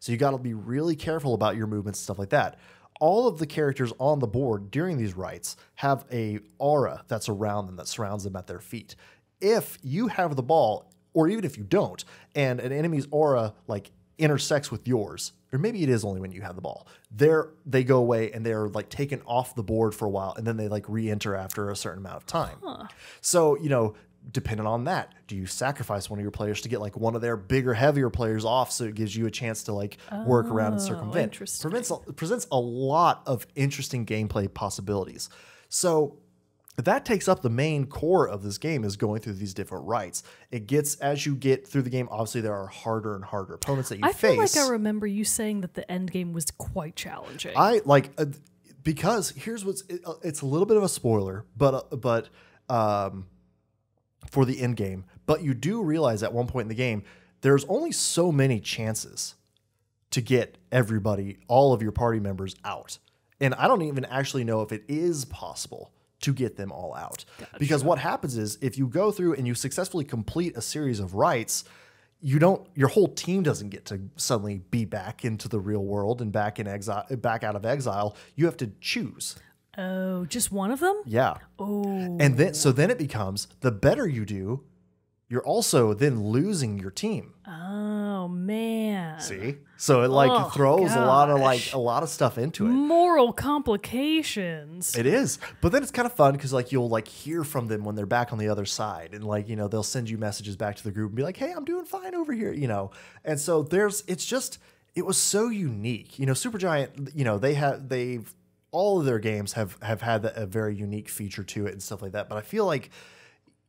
So you got to be really careful about your movements and stuff like that. All of the characters on the board during these rights have a aura that's around them, that surrounds them at their feet. If you have the ball, or even if you don't, and an enemy's aura like intersects with yours, or maybe it is only when you have the ball, they go away and they're like taken off the board for a while, and then they like re-enter after a certain amount of time. So, depending on that, do you sacrifice one of your players to get like one of their bigger, heavier players off, so it gives you a chance to like work around and circumvent? Presents a lot of interesting gameplay possibilities. So that takes up the main core of this game, is going through these different rights. It gets, as you get through the game, obviously there are harder and harder opponents that you face. I feel like I remember you saying that the end game was quite challenging. Because here's it's a little bit of a spoiler, but for the end game. But you do realize at one point in the game, there's only so many chances to get all of your party members out. And I don't even actually know if it is possible to get them all out. Gotcha. Because what happens is, if you go through and you successfully complete a series of rights, your whole team doesn't get to suddenly be back into the real world and back out of exile. You have to choose. Oh, just one of them? Yeah. Oh. And then it becomes, the better you do, you're also then losing your team. Oh man. See? So it throws a lot of stuff into it. Moral complications. It is. But then it's kind of fun because like you'll like hear from them when they're back on the other side, and like, they'll send you messages back to the group and be like, "Hey, I'm doing fine over here," And so it was so unique. Supergiant, all of their games have had a very unique feature to it and stuff like that. But I feel like,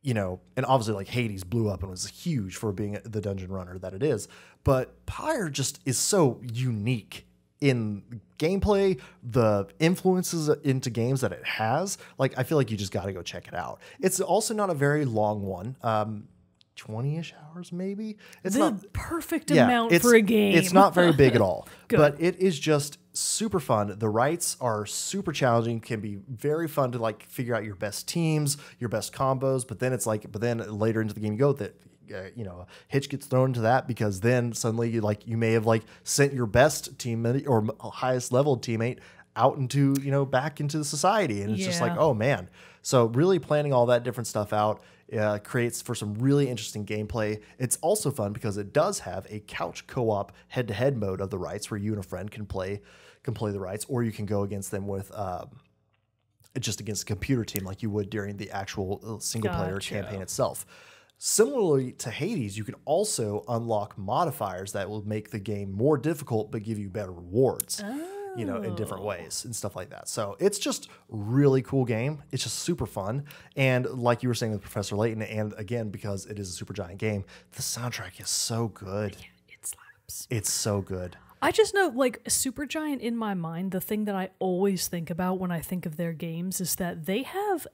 and obviously like Hades blew up and was huge for being the dungeon runner that it is. But Pyre just is so unique in gameplay, the influences into games that it has. Like, I feel like you just got to go check it out. It's also not a very long one. 20-ish hours maybe. It's the perfect amount for a game. It's not very big at all. But it is just super fun. The rights are super challenging, can be very fun to like figure out your best teams, your best combos, but then later into the game you go that a hitch gets thrown into that, because then suddenly you may have like sent your best teammate or highest level teammate out into back into the society, and it's just like, oh man. So really planning all that different stuff out creates for some really interesting gameplay. It's also fun because it does have a couch co-op head-to-head mode of the rights, where you and a friend can play the rights, or you can go against them with just against a computer team like you would during the actual single-player campaign itself. Similarly to Hades, you can also unlock modifiers that will make the game more difficult but give you better rewards. In different ways and stuff like that. So it's just really cool game. It's just super fun. And like you were saying with Professor Layton, and again, because it is a Supergiant game, the soundtrack is so good. Yeah, it slaps. It's so good. I just know, like, Supergiant, in my mind, the thing that I always think about when I think of their games is that they have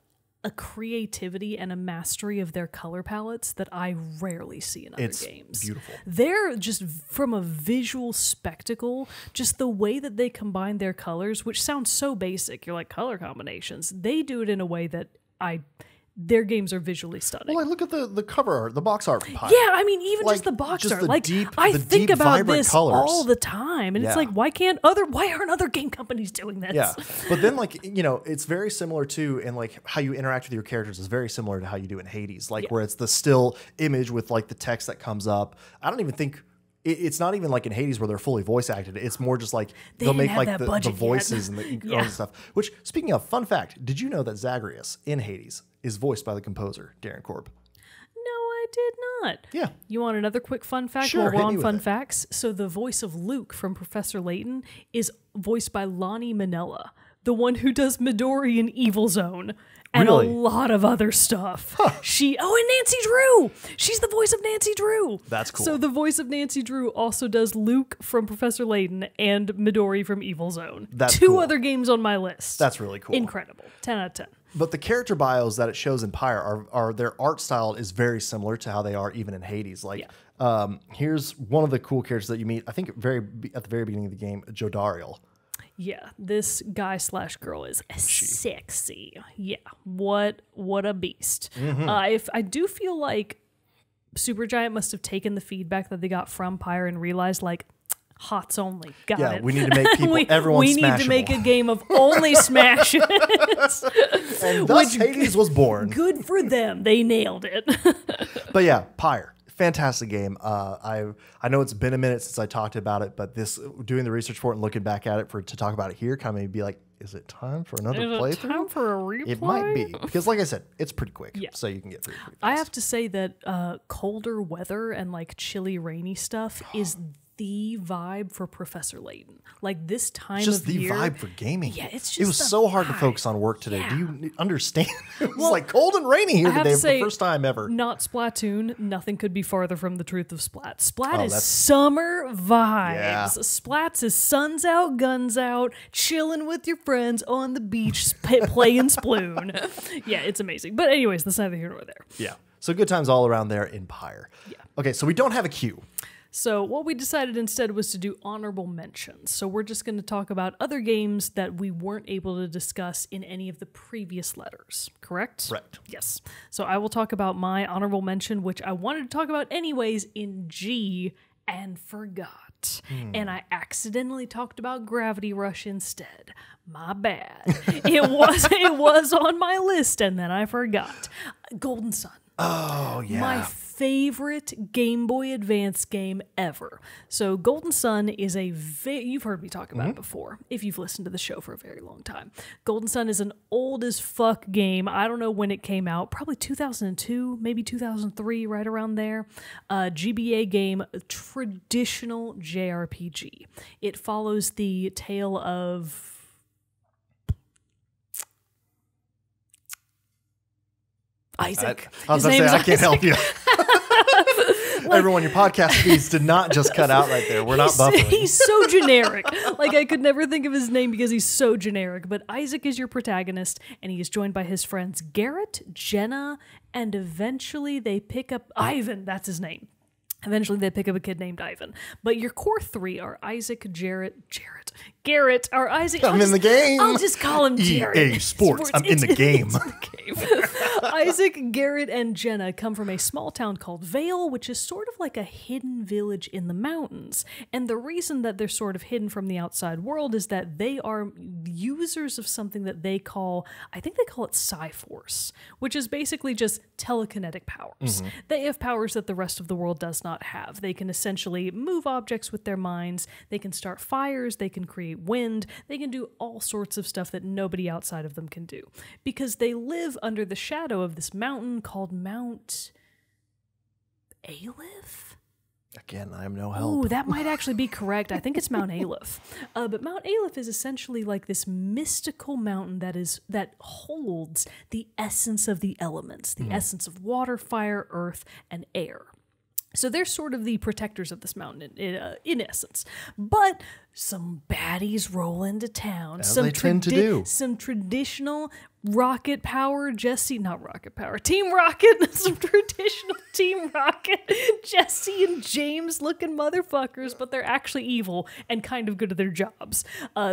a creativity and a mastery of their color palettes that I rarely see in other games. It's beautiful. They're just, from a visual spectacle, just the way that they combine their colors, which sounds so basic. You're like, color combinations. They do it in a way that their games are visually stunning. Well, look at the cover art, the box art. Pyre. Yeah, I mean, even just Like, the box just art. the Like, deep- I the think deep, about vibrant this colors. all the time, and it's Yeah. like, why aren't other game companies doing this? Yeah, but then like it's very similar to, and like how you interact with your characters is very similar to how you do in Hades, like where it's the still image with like the text that comes up. I don't even think it's not even like in Hades where they're fully voice acted. It's more just like they'll didn't make have like that the budget yet. voices and the Yeah. other stuff. Which, speaking of, fun fact, did you know that Zagreus in Hades is voiced by the composer Darren Korb? No, I did not. Yeah. You want another quick fun fact Sure, while we're hit me on with fun it. facts? So the voice of Luke from Professor Layton is voiced by Lonnie Minella, the one who does Midori in Evil Zone. And Really? a lot of other stuff. And Nancy Drew. She's the voice of Nancy Drew. That's cool. So the voice of Nancy Drew also does Luke from Professor Layton and Midori from Evil Zone. That's Two cool. other games on my list. That's really cool. Incredible. 10 out of 10. But the character bios that it shows in Pyre are their art style is very similar to how they are even in Hades. Like, here's one of the cool characters that you meet. I think at the very beginning of the game, Jodariel. Yeah, this guy / girl is sexy. Yeah, what a beast. If I do feel like Supergiant must have taken the feedback that they got from Pyre and realized like hots only. Got Yeah, it. we need to make people everyone we need to smashable. make a game of only smashes. And thus Hades was born. Good for them. They nailed it. But yeah, Pyre, fantastic game. I know it's been a minute since I talked about it, but doing the research for it and looking back at it to talk about it here kind of made me be like, is it time for another playthrough? Time for a replay? It might be, because like I said, it's pretty quick. Yeah. So you can get through it pretty I fast. have to say that colder weather and like chilly, rainy stuff is the vibe for Professor Layton. Like this time Just of the year. vibe for gaming. Yeah, it's just it was the so hard to vibe. focus on work today. Yeah. Do you understand? It was Well, like cold and rainy here I have today to for say, the first time ever. Not Splatoon. Nothing could be farther from the truth of Splat. Splat is that's- summer vibes. Yeah. Splats is suns out, guns out, chilling with your friends on the beach, playing Sploon. Yeah, it's amazing. But anyways, that's neither here nor there. Yeah. So good times all around there in Pyre. Yeah. Okay, so we don't have a queue. So what we decided instead was to do honorable mentions. So we're just going to talk about other games that we weren't able to discuss in any of the previous letters, correct? Correct. Yes. So I will talk about my honorable mention, which I wanted to talk about anyways in G and forgot. And I accidentally talked about Gravity Rush instead. My bad. It was on my list and then I forgot. Golden Sun. Oh, yeah. My favorite Game Boy Advance game ever. So Golden Sun is you've heard me talk about it before, if you've listened to the show for a very long time. Golden Sun is an old as fuck game. I don't know when it came out, probably 2002, maybe 2003, right around there. GBA game, traditional JRPG. It follows the tale of... Isaac. I was His going to name say, I is can't help Isaac. you. Everyone, your podcast feeds did not just cut out right there. We're not buffering. He's so generic. Like, I could never think of his name because he's so generic. But Isaac is your protagonist, and he is joined by his friends Garrett, Jenna, and eventually they pick up Ivan. That's his name. Eventually they pick up a kid named Ivan. But your core three are Isaac, Garrett, or Isaac. I'm in the game. I'll just call him Garrett. EA Sports. I'm in the game. Isaac, Garrett, and Jenna come from a small town called Vale, which is sort of like a hidden village in the mountains. And the reason that they're sort of hidden from the outside world is that they are users of something that they call, I think they call it Psi-Force, which is basically just telekinetic powers. They have powers that the rest of the world does not have. They can essentially move objects with their minds. They can start fires. They can create wind. They can do all sorts of stuff that nobody outside of them can do because they live under the shadow of this mountain called Mount Aleph? Again, I am no help. Oh, that might actually be correct. I think it's Mount Aleph. But Mount Aleph is essentially like this mystical mountain that holds the essence of the elements, the essence of water, fire, earth, and air. So they're sort of the protectors of this mountain in essence. But some baddies roll into town. As they tend to do. Some traditional Rocket Power, not Rocket Power, Team Rocket, some traditional Team Rocket, Jesse and James looking motherfuckers, but they're actually evil and kind of good at their jobs.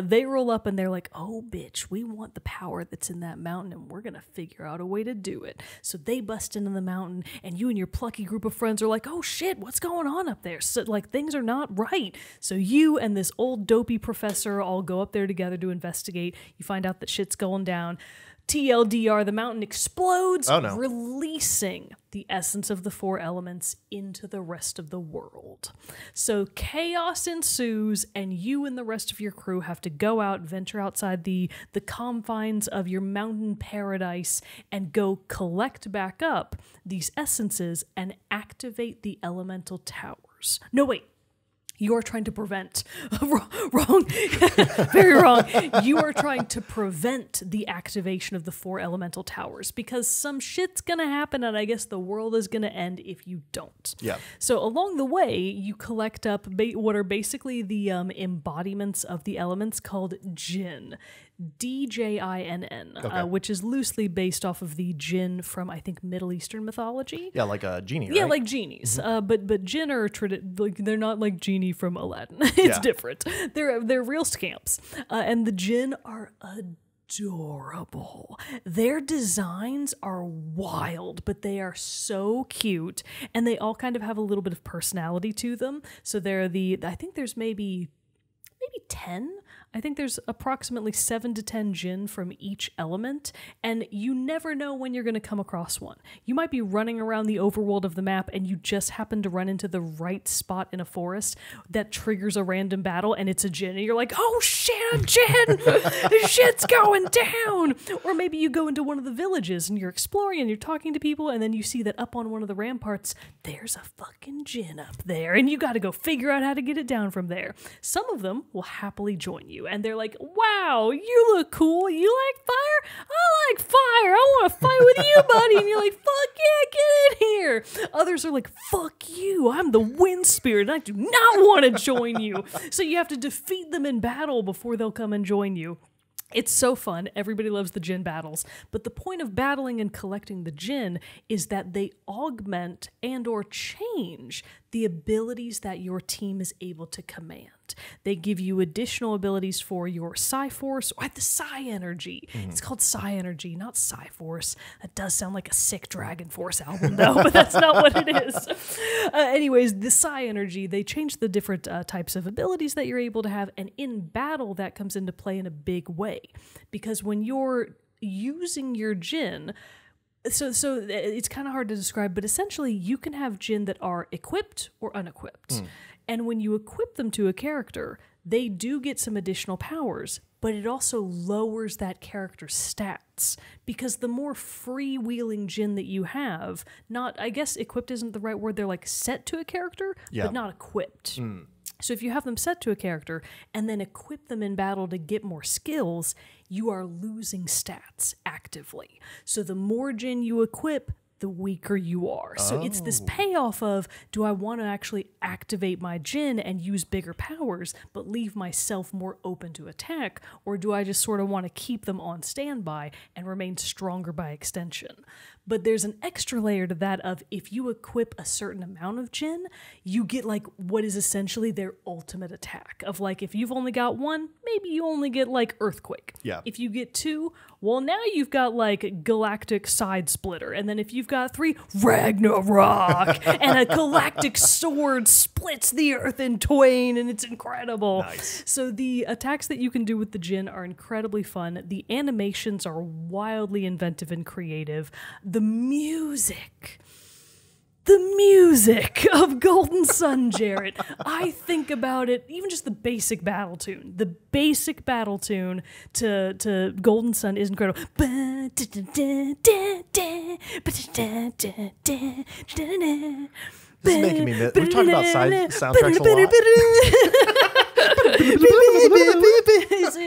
They roll up and they're like, oh, bitch, we want the power that's in that mountain and we're going to figure out a way to do it. So they bust into the mountain and you and your plucky group of friends are like, oh shit, what's going on up there? So like things are not right. So you and this old dopey professor all go up there together to investigate. You find out that shit's going down. TLDR, the mountain explodes, releasing the essence of the 4 elements into the rest of the world. So chaos ensues, and you and the rest of your crew have to go out, venture outside the confines of your mountain paradise, and go collect back up these essences and activate the elemental towers. No, wait. You are trying to prevent, wrong, very wrong. You are trying to prevent the activation of the 4 elemental towers because some shit's going to happen and I guess the world is going to end if you don't. Yeah. So along the way, you collect up what are basically the embodiments of the elements called Jinn. DJINN, which is loosely based off of the jinn from, I think, Middle Eastern mythology. Yeah, like a genie, right? Yeah, like genies. But jinn are they're not like genie from Aladdin. It's different. They're real scamps. And the jinn are adorable. Their designs are wild, but they are so cute, and they all kind of have a little bit of personality to them. So I think there's maybe 10. I think there's approximately 7 to 10 jinn from each element, and you never know when you're going to come across one. You might be running around the overworld of the map, and you just happen to run into the right spot in a forest that triggers a random battle, and it's a jinn, and you're like, oh shit, a jinn! Shit's going down! Or maybe you go into one of the villages, and you're exploring, and you're talking to people, and then you see that up on one of the ramparts, there's a fucking jinn up there, and you got to go figure out how to get it down from there. Some of them will happily join you, and they're like, wow, you look cool. You like fire? I like fire. I want to fight with you, buddy. And you're like, fuck yeah, get in here. Others are like, fuck you. I'm the wind spirit, and I do not want to join you. So you have to defeat them in battle before they'll come and join you. It's so fun. Everybody loves the jinn battles. But the point of battling and collecting the jinn is that they augment and or change the abilities that your team is able to command. They give you additional abilities for your Psi Force or the Psi Energy. It's called Psi Energy, not Psi Force. That does sound like a sick Dragon Force album, though, but that's not what it is. Anyways, the Psi Energy, they change the different types of abilities that you're able to have, and in battle, that comes into play in a big way. Because when you're using your jinn, so it's kind of hard to describe, but essentially you can have jinn that are equipped or unequipped. And when you equip them to a character, they do get some additional powers, but it also lowers that character's stats. Because the more freewheeling jinn that you have, I guess equipped isn't the right word, they're like set to a character, but not equipped. So if you have them set to a character and then equip them in battle to get more skills, you are losing stats actively. So the more jinn you equip, the weaker you are. So it's this payoff of, do I want to actually activate my jinn and use bigger powers, but leave myself more open to attack, or do I just sort of want to keep them on standby and remain stronger by extension? But there's an extra layer to that of, if you equip a certain amount of jinn, you get like what is essentially their ultimate attack. Of like, if you've only got 1, maybe you only get like Earthquake. Yeah. If you get 2, well, now you've got like Galactic Side Splitter. And then if you've got 3, Ragnarok. And a galactic sword splits the earth in twain, and it's incredible. Nice. So the attacks that you can do with the jinn are incredibly fun. The animations are wildly inventive and creative. The music of Golden Sun, Jarrett. I think about it, even just the basic battle tune. The basic battle tune to Golden Sun is incredible. This is making me. We're talking about soundtracks a lot.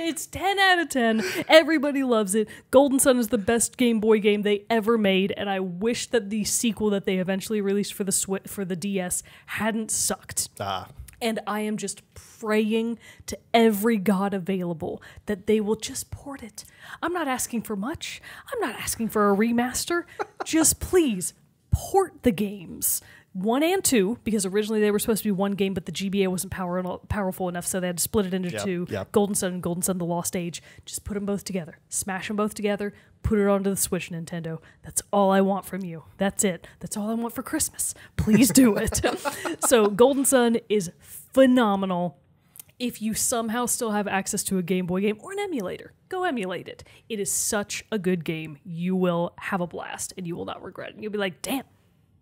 It's 10 out of 10. Everybody loves it. Golden Sun is the best Game Boy game they ever made, and I wish that the sequel that they eventually released for the DS hadn't sucked. And I am just praying to every god available that they will just port it. I'm not asking for much. I'm not asking for a remaster. Just please port the games. 1 and 2, because originally they were supposed to be one game, but the GBA wasn't powerful enough, so they had to split it into two. Yep. Golden Sun and Golden Sun: The Lost Age. Just put them both together. Smash them both together. Put it onto the Switch, Nintendo. That's all I want from you. That's it. That's all I want for Christmas. Please do it. So Golden Sun is phenomenal. If you somehow still have access to a Game Boy game or an emulator, go emulate it. It is such a good game. You will have a blast, and you will not regret it. You'll be like, damn,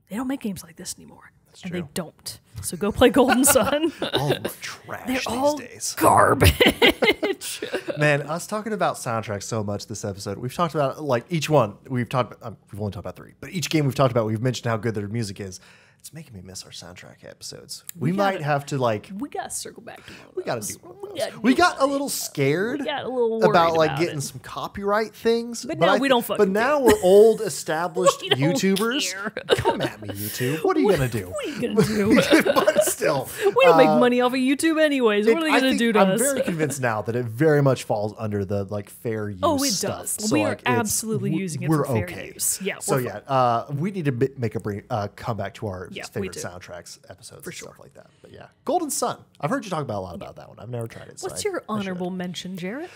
they don't make games like this anymore. And true. they don't. So go play Golden Sun. All of them are trash They're these all days. garbage. Man, us talking about soundtracks so much this episode. We've talked about like each one. We've only talked about 3, but each game we've talked about, we've mentioned how good their music is. It's making me miss our soundtrack episodes. We might have to like. We gotta circle back to one of We got to those. do one of those. We got a little scared got a little worried about like about getting it. some copyright things. But now we don't fucking But now we're old, established We don't YouTubers. care. Come at me, YouTube. What are you gonna do? What are you gonna do? But still, We don't make money off of YouTube anyways. What are they I gonna think do to I'm us? very convinced now that it very much falls under the like fair use. Oh, it stuff. does. So, We are like, it's- absolutely using it we're for fair okay. use. Yeah, So we're yeah, we need to make a comeback to our Yeah, we favorite do. soundtracks episodes and sure. stuff like that. But yeah, Golden Sun. I've heard you talk about a lot about that one. I've never tried it. So What's I your should. honorable mention, Jarrett?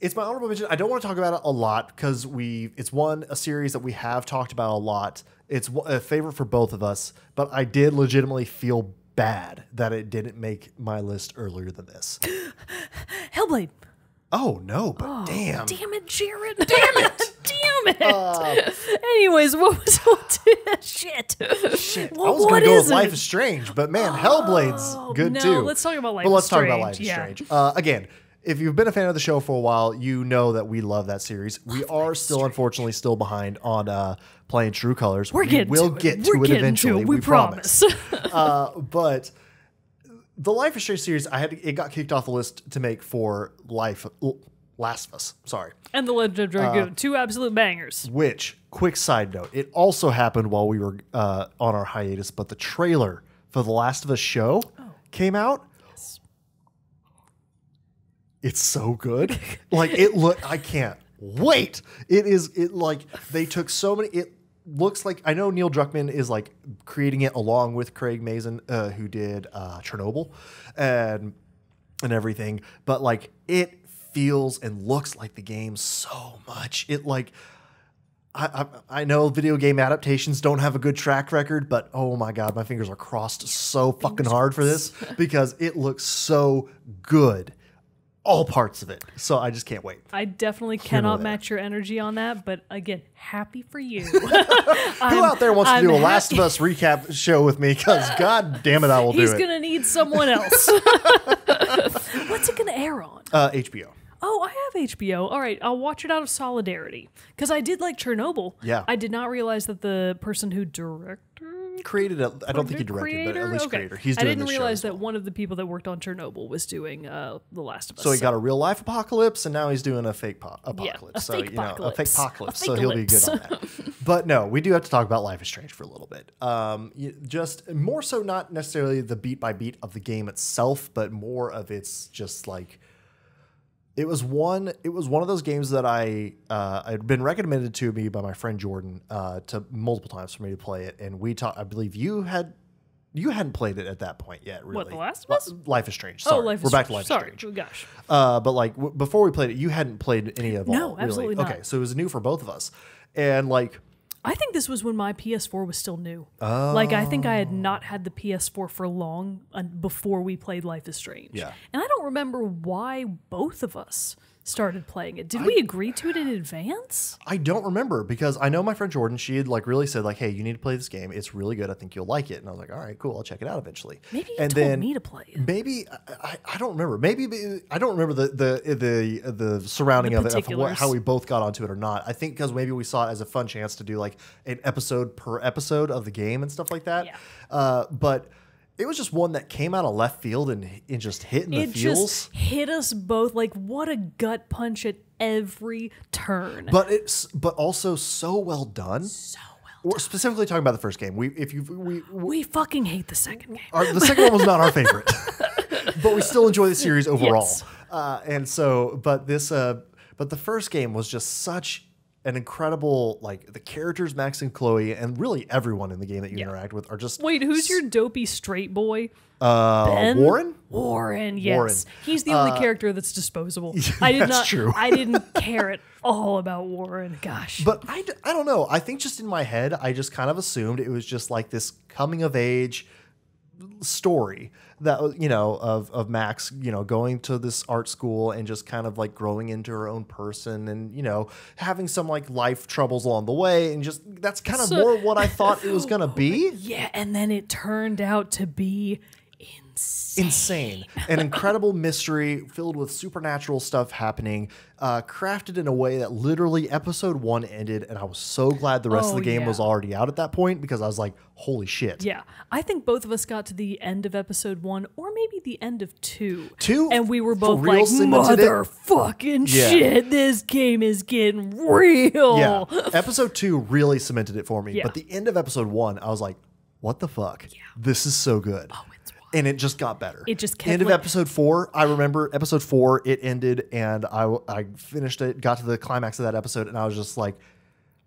It's my honorable mention. I don't want to talk about it a lot because it's a series that we have talked about a lot. It's a favorite for both of us, but I did legitimately feel bad that it didn't make my list earlier than this. Hellblade. Oh no, but damn. Damn it, Jarrett. Damn it. Damn it. Anyways, what was shit? Shit. Well, I was what going to go is with Life it? is Strange, but man, Hellblade's good no, too. let's talk about Life But is let's talk about Life Strange, is yeah. Strange. Again, if you've been a fan of the show for a while, you know that we love that series. We are still, unfortunately, still behind on playing True Colors. We're getting will to it. get We're to it getting eventually. to it. We We promise. promise. But the Life is Strange series, it got kicked off the list to make for Last of Us. Sorry. And The Legend of Dragoon. 2 absolute bangers. Which, quick side note, it also happened while we were on our hiatus, but the trailer for The Last of Us show came out. Yes. It's so good. I can't wait. They took so many, it looks like, I know Neil Druckmann is like creating it along with Craig Mazin, who did Chernobyl and everything, but like it feels and looks like the game so much. It like, I know video game adaptations don't have a good track record, but oh my God, my fingers are crossed so fucking hard for this because it looks so good. All parts of it. So I just can't wait. I definitely nor cannot there. match your energy on that, but again, happy for you. Who out there wants to do a Last of Us recap show with me? Because God damn it, I will do He's it. gonna need someone else. What's it gonna air on? HBO. Oh, I have HBO. All right, I'll watch it out of solidarity because I did like Chernobyl. Yeah. I did not realize that the person who directed. Created it. I don't think he directed, but at least creator. He's doing I didn't this show realize as well. that one of the people that worked on Chernobyl was doing The Last of Us. So he got a real life apocalypse, and now he's doing a fake apocalypse. a so fake a fake apocalypse. apocalypse. A So he'll be good on fakealypse. that. But no, we do have to talk about Life is Strange for a little bit. Just more so, not necessarily the beat by beat of the game itself, but more of its just like. It was one of those games that I'd been recommended to me by my friend Jordan to multiple times for me to play it, and we talked. I believe you hadn't played it at that point yet. Really, What, The Last of Us? Life is Strange. Sorry. Life is We're back to Strange. Life Sorry. is Strange. Oh, gosh. But like before we played it, you hadn't played any of No, all. Really. absolutely not. Okay, so it was new for both of us, and like. I think this was when my PS4 was still new. Like, I think I had not had the PS4 for long before we played Life is Strange. Yeah. And I don't remember why both of us started playing it. Did we agree to it in advance? I don't remember because I know my friend Jordan, she had like really said like, hey, you need to play this game. It's really good. I think you'll like it. And I was like, all right, cool. I'll check it out eventually. Maybe you and told then me to play it. Maybe I don't remember. Maybe I don't remember the surrounding The of it, of particulars. how we both got onto it or not. I think because maybe we saw it as a fun chance to do like an episode per episode of the game and stuff like that. Yeah. But it was just one that came out of left field and just hit in the It feels. just hit us both. Like, what a gut punch at every turn. But also so well done. So well We're specifically talking about the first game. We fucking hate the second game. The second one was not our favorite, but we still enjoy the series overall. Yes. But the first game was just such an incredible, like the characters, Max and Chloe, and really everyone in the game that you interact with are just. Wait, who's your dopey straight boy? Ben? Warren? Warren, yes. Warren. He's the only character that's disposable. That's true. I didn't care at all about Warren. Gosh. But I don't know. I think just in my head, I just kind of assumed it was just like this coming of age story that, of Max, going to this art school and just kind of like growing into her own person and, having some like life troubles along the way. And just that's kind of more what I thought it was going to be. Yeah. And then it turned out to be insane. An incredible mystery filled with supernatural stuff happening, crafted in a way that literally episode 1 ended, and I was so glad the rest of the game was already out at that point because I was like, holy shit. Yeah. I think both of us got to the end of episode 1 or maybe the end of 2. 2? And we were both real like, cemented it? motherfucking shit, this game is getting real. Yeah. Episode 2 really cemented it for me. Yeah. But the end of episode 1, I was like, what the fuck? Yeah. This is so good. Oh, it's wild. And it just got better. It just kept End of like- episode 4, I remember episode 4, it ended, and I finished it, got to the climax of that episode, and I was just like,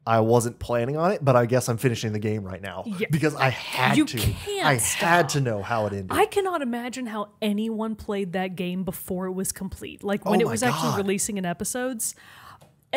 I wasn't planning on it, but I guess I'm finishing the game right now because I had You to. can't I stop. had to know how it ended. I cannot imagine how anyone played that game before it was complete. Like when Oh it my was actually God. releasing in episodes.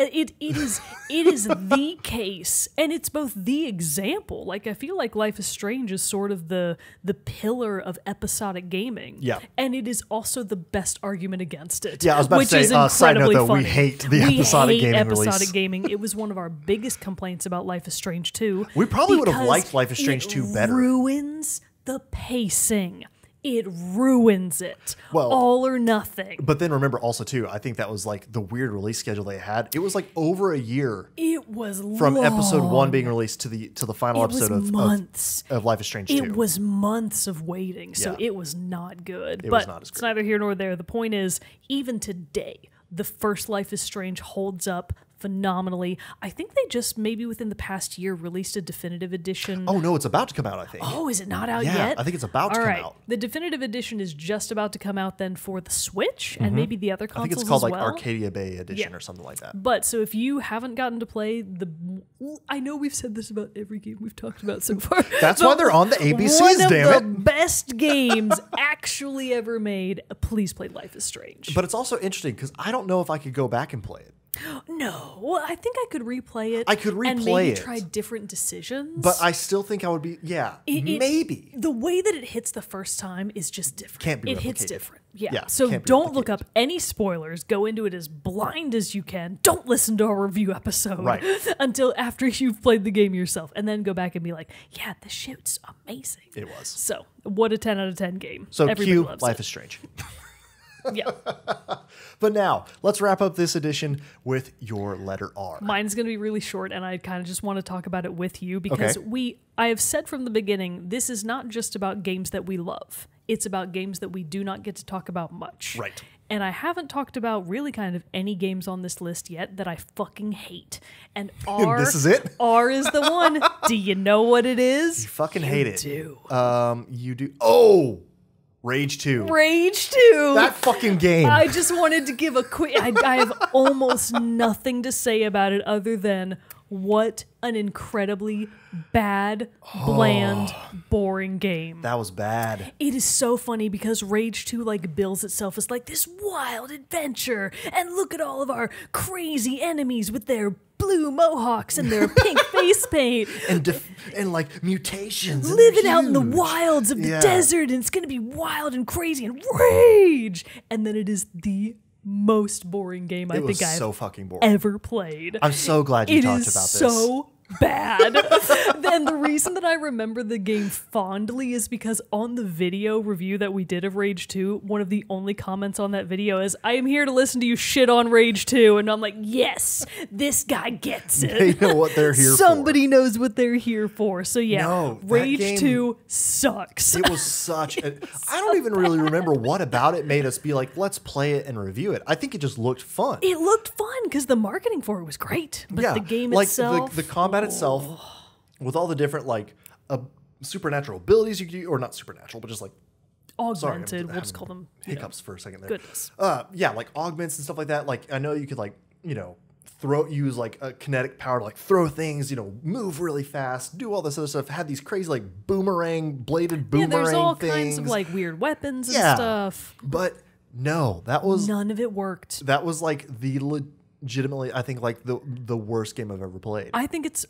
It is the case, and it's both the example. Like I feel like Life is Strange is sort of the pillar of episodic gaming. Yeah. And it is also the best argument against it. Yeah, I was about to which say, is side note incredibly though, we funny. hate the episodic hate gaming episodic release. gaming. It was one of our biggest complaints about Life is Strange 2. We probably would have because liked Life is Strange 2 better. It ruins the pacing. It ruins it. Well, all or nothing. But then remember also too, I think that was like the weird release schedule they had. It was like over a year It was from long. episode 1 being released to the final It was episode months. of Life is Strange 2. It was months of waiting, so Yeah. it was not good. It but was not as it's good. neither here nor there. The point is, even today, the first Life is Strange holds up phenomenally. I think they just maybe within the past year released a definitive edition. Oh no, it's about to come out, I think. Oh, is it not out Yeah, yet? I think it's about to All come right. out. The definitive edition is just about to come out then for the Switch and maybe the other I consoles think it's called as like well. Arcadia Bay Edition Yeah. or something like that. But so if you haven't gotten to play I know we've said this about every game we've talked about so far. That's but why they're on the ABCs, one of damn the best games actually ever made. Please play Life is Strange. But it's also interesting because I don't know if I could go back and play it. No, well, I think I could replay it. I could and replay maybe it. try different decisions. But I still think I would be, maybe. The way that it hits the first time is just different. Can't be It hits replicated. different. Yeah. Yeah, So can't be don't look replicated. up any spoilers. Go into it as blind as you can. Don't listen to our review episode Right. until after you've played the game yourself, and then go back and be like, "Yeah, this shit's amazing." It was. So, what a 10 out of 10 game. So Everybody cue loves Life it. is Strange. Yeah. But now, let's wrap up this edition with your letter R. Mine is going to be really short, and I kind of just want to talk about it with you because Okay. I have said from the beginning, this is not just about games that we love. It's about games that we do not get to talk about much. Right. And I haven't talked about really kind of any games on this list yet that I fucking hate. And R, This is it? R is the one. Do you know what it is? You fucking hate it. Do. You do. Oh! Rage 2. Rage 2. That fucking game. I just wanted to give a quick. I have almost nothing to say about it other than what an incredibly bad, bland, boring game. that was bad. It is so funny because Rage 2 like bills itself as like this wild adventure, and look at all of our crazy enemies with their blue mohawks and their pink face paint. And like mutations. and Living they're out in the huge. wilds of the Yeah. desert, and it's going to be wild and crazy and rage. And then it is the most boring game I It was think I've so fucking boring. ever played. I'm so glad you It talked is about this. so bad. And the reason that I remember the game fondly is because on the video review that we did of Rage 2, one of the only comments on that video is, "I am here to listen to you shit on Rage 2." And I'm like, yes, this guy gets it. They know what they're here for. Somebody knows what they're here for. So yeah, No, that Rage game- 2 sucks. It was such a... I don't even really remember what about it made us be like, let's play it and review it. I think it just looked fun. It looked fun because the marketing for it was great. But the game like itself... the combat itself with all the different like supernatural abilities you can, or not supernatural, but just like Augmented, we'll just call them hiccups for a second there. Goodness. Yeah, like augments and stuff like that. Like I know you could like, use like a kinetic power to like throw things, move really fast, do all this other stuff. Had these crazy like bladed boomerang there's all things. kinds of like weird weapons and Yeah. stuff. But no, that was None of it worked. that was like the legitimately, I think, like the worst game I've ever played. I think it's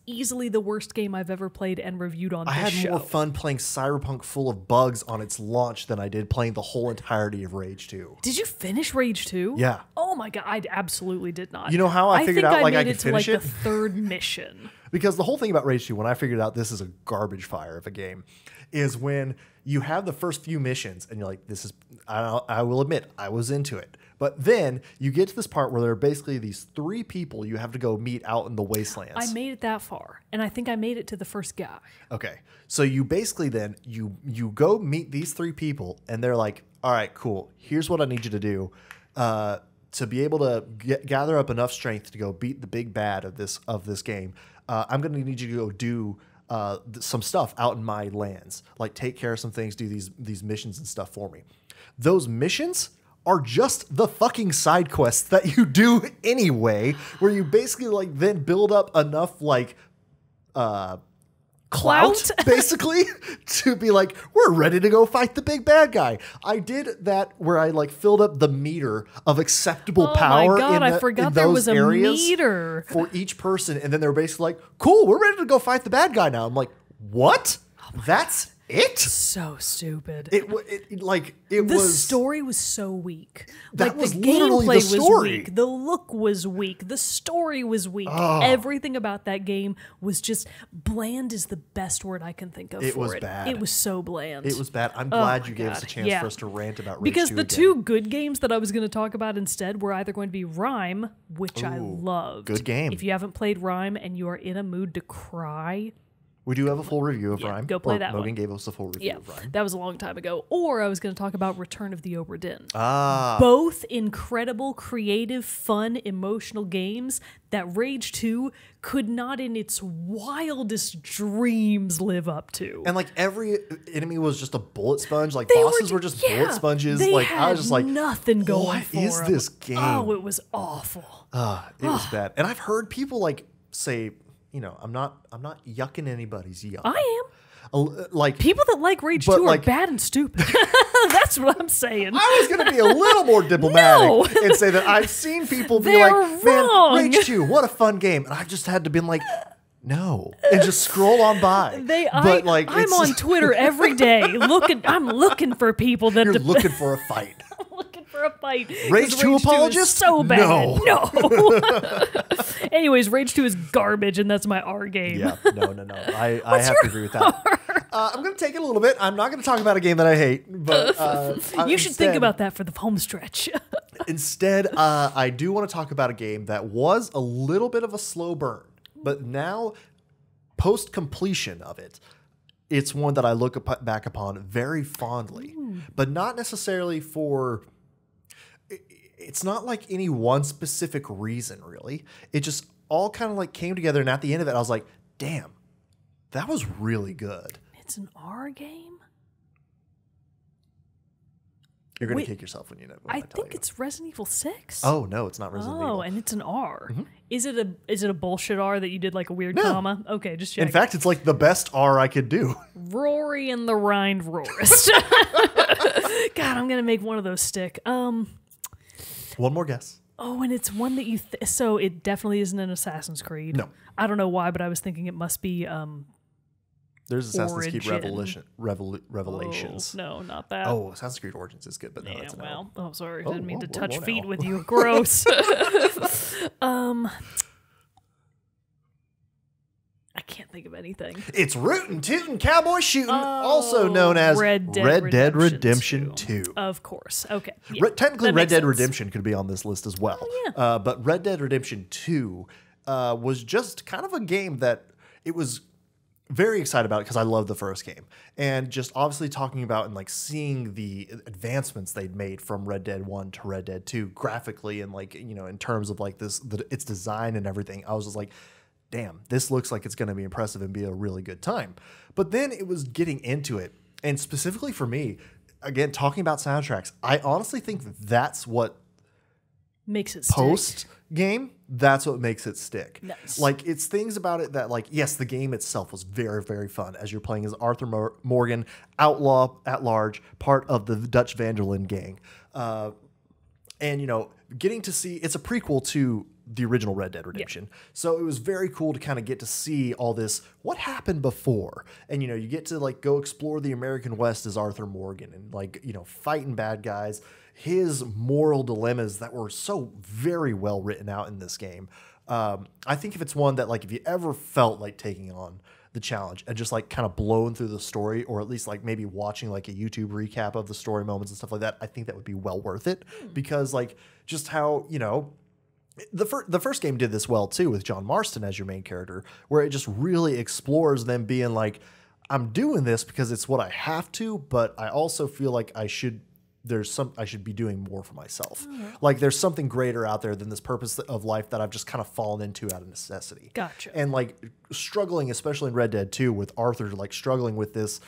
easily the worst game I've ever played and reviewed on this I had show. more fun playing Cyberpunk full of bugs on its launch than I did playing the whole entirety of Rage 2. Did you finish Rage 2? Yeah. Oh my god, I absolutely did not. You know how I figured out, like, I made could it finish to like it? the third mission. Because the whole thing about Rage 2, when I figured out this is a garbage fire of a game, is when you have the first few missions and you're like, this is, I will admit, I was into it. But then you get to this part where there are basically these 3 people you have to go meet out in the wastelands. I made it that far, and I think I made it to the first guy. Okay. So you basically then, you go meet these 3 people and they're like, all right, cool. Here's what I need you to do. To be able to gather up enough strength to go beat the big bad of this game, I'm going to need you to go do some stuff out in my lands, like take care of some things, do these missions and stuff for me. Those missions are just the fucking side quests that you do anyway, where you basically like then build up enough like clout basically to be like, we're ready to go fight the big bad guy. I did that where I like filled up the meter of acceptable power. Oh my god, I forgot there was a areas meter for each person, and then they're basically like, cool, we're ready to go fight the bad guy now. I'm like, what? That's it? So stupid. It The was story was so weak. That Like was the literally gameplay the story. was weak. The look was weak. The story was weak. Everything about that game was just bland. Is the best word I can think of. It for was it. bad. It was so bland. It was bad. I'm glad my you gave us a God. chance Yeah. for us to rant about Rage because 2 the again. 2 good games that I was going to talk about instead were either going to be Rhyme, which I loved. good game. If you haven't played Rhyme and you are in a mood to cry, We do have a full review of Rhyme. go play Or that Logan one. gave us a full review yeah, of Rhyme. that was a long time ago. Or I was going to talk about Return of the Obra Dinn. Ah, Both incredible, creative, fun, emotional games that Rage 2 could not in its wildest dreams live up to. and like every enemy was just a bullet sponge. Like They bosses were just bullet sponges. They Like had I was just like, nothing going what for is 'em. this game? Oh, it was awful. It was bad. And I've heard people like say, I'm not yucking anybody's yuck. I am. Like People that like Rage But, 2 are like- bad and stupid. That's what I'm saying. I was going to be a little more diplomatic No. and say that I've seen people be They're like, wrong. man, Rage 2, what a fun game. And I've just had to be like, no. And just scroll on by. I'm on Twitter every day. I'm looking for people that You're looking for a fight. looking for a fight. 'Cause Rage 2 is apologist? so bad. No. Anyways, Rage 2 is garbage, and that's my R game. Yeah, no. I have to agree with that. I'm going to take it a little bit. I'm not going to talk about a game that I hate, but You should think about that for the home stretch. Instead, I do want to talk about a game that was a little bit of a slow burn, but now, post completion of it, it's one that I look back upon very fondly, but not necessarily for. It's not like any one specific reason, really. It just all kind of like came together, and at the end of it, I was like, "Damn, that was really good." It's an R game? You're gonna Wait, kick yourself when you know. I think it's Resident Evil 6. Oh no, it's not Resident Evil. Oh, and it's an R. Is it a bullshit R that you did like a weird No. comma? Okay, just check. In fact, it's like the best R I could do. Rory and the Rind Roarist. God, I'm gonna make one of those stick. One more guess. Oh, and it's one that you. So it definitely isn't an Assassin's Creed. No. I don't know why, but I was thinking it must be. There's Assassin's Creed Origin. Revelations. Oh, no, not that. Oh, Assassin's Creed Origins is good, but no, yeah, that's a no. well. Oh, sorry. Oh, Didn't mean to whoa, touch whoa, feet now. with you. Gross. I can't think of anything. It's Rootin' Tootin' Cowboy Shootin', also known as Red Dead Redemption 2. Of course. Okay. Yeah, Technically, that Red makes Dead sense. Redemption could be on this list as well. yeah. But Red Dead Redemption 2 was just kind of a game that it was very excited about because I love the first game. And just obviously talking about and like seeing the advancements they'd made from Red Dead 1 to Red Dead 2 graphically and like, in terms of like its design and everything, I was just like, damn, this looks like it's going to be impressive and be a really good time. But then it was getting into it. And specifically for me, again, talking about soundtracks, I honestly think that's what makes it stick. Post game, that's what makes it stick. Nice. Like, it's things about it that, like, yes, the game itself was very, very fun as you're playing as Arthur Morgan, outlaw at large, part of the Dutch Van der Linde gang. And, you know, getting to see, it's a prequel to the original Red Dead Redemption. Yeah. So it was very cool to kind of get to see all this, what happened before. And, you know, you get to, like, go explore the American West as Arthur Morgan and, like, you know, fighting bad guys. His moral dilemmas that were so very well written out in this game. I think if it's one that, like, if you ever felt like taking on the challenge and just like kind of blowing through the story, or at least like maybe watching like a YouTube recap of the story moments and stuff like that, I think that would be well worth it. Because like just how, you know, the first game did this well too with John Marston as your main character, where it just really explores them being like, I'm doing this because it's what I have to, but I also feel like I should be doing more for myself. Like there's something greater out there than this purpose of life that I've just kind of fallen into out of necessity. Gotcha. And like struggling, especially in Red Dead 2 with Arthur, like struggling with this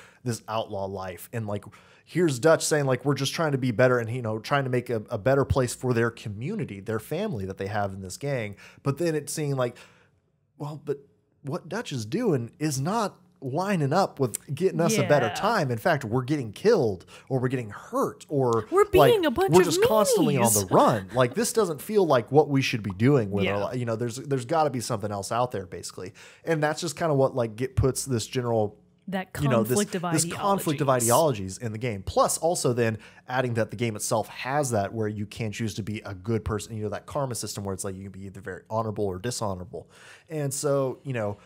outlaw life. And like, here's Dutch saying like, we're just trying to be better and, you know, trying to make a better place for their community, their family that they have in this gang. But then it's seeing like, well, but what Dutch is doing is not lining up with getting us a better time. In fact, we're getting killed or we're getting hurt or we're being a bunch we're of just meanies. Constantly on the run. Like this doesn't feel like what we should be doing with our, you know, there's got to be something else out there basically. And that's just kind of what like puts this general that conflict of ideologies. This conflict of ideologies in the game. Plus also then adding that the game itself has that where you can choose to be a good person, you know, that karma system where it's like you can be either very honorable or dishonorable. And so, you know,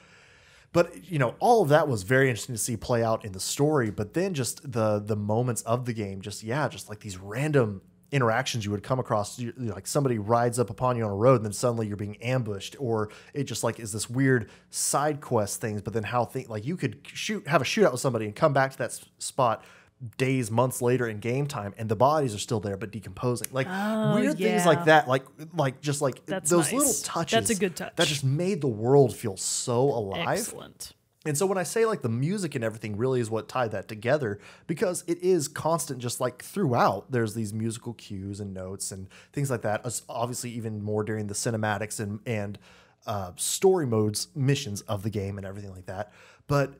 but, you know, all of that was very interesting to see play out in the story. But then just the moments of the game, just like these random interactions you would come across. Like somebody rides up upon you on a road and then suddenly you're being ambushed. Or it just like is this weird side quest things. But then like you could have a shootout with somebody and come back to that spot days, months later in game time, and the bodies are still there but decomposing. Like weird things like that, like just like that's those nice. Little touches. That's a good touch. That just made the world feel so alive. Excellent. And so when I say like the music and everything really is what tied that together, because it is constant, just like throughout, there's these musical cues and notes and things like that. Obviously, even more during the cinematics and story modes, missions of the game and everything like that. But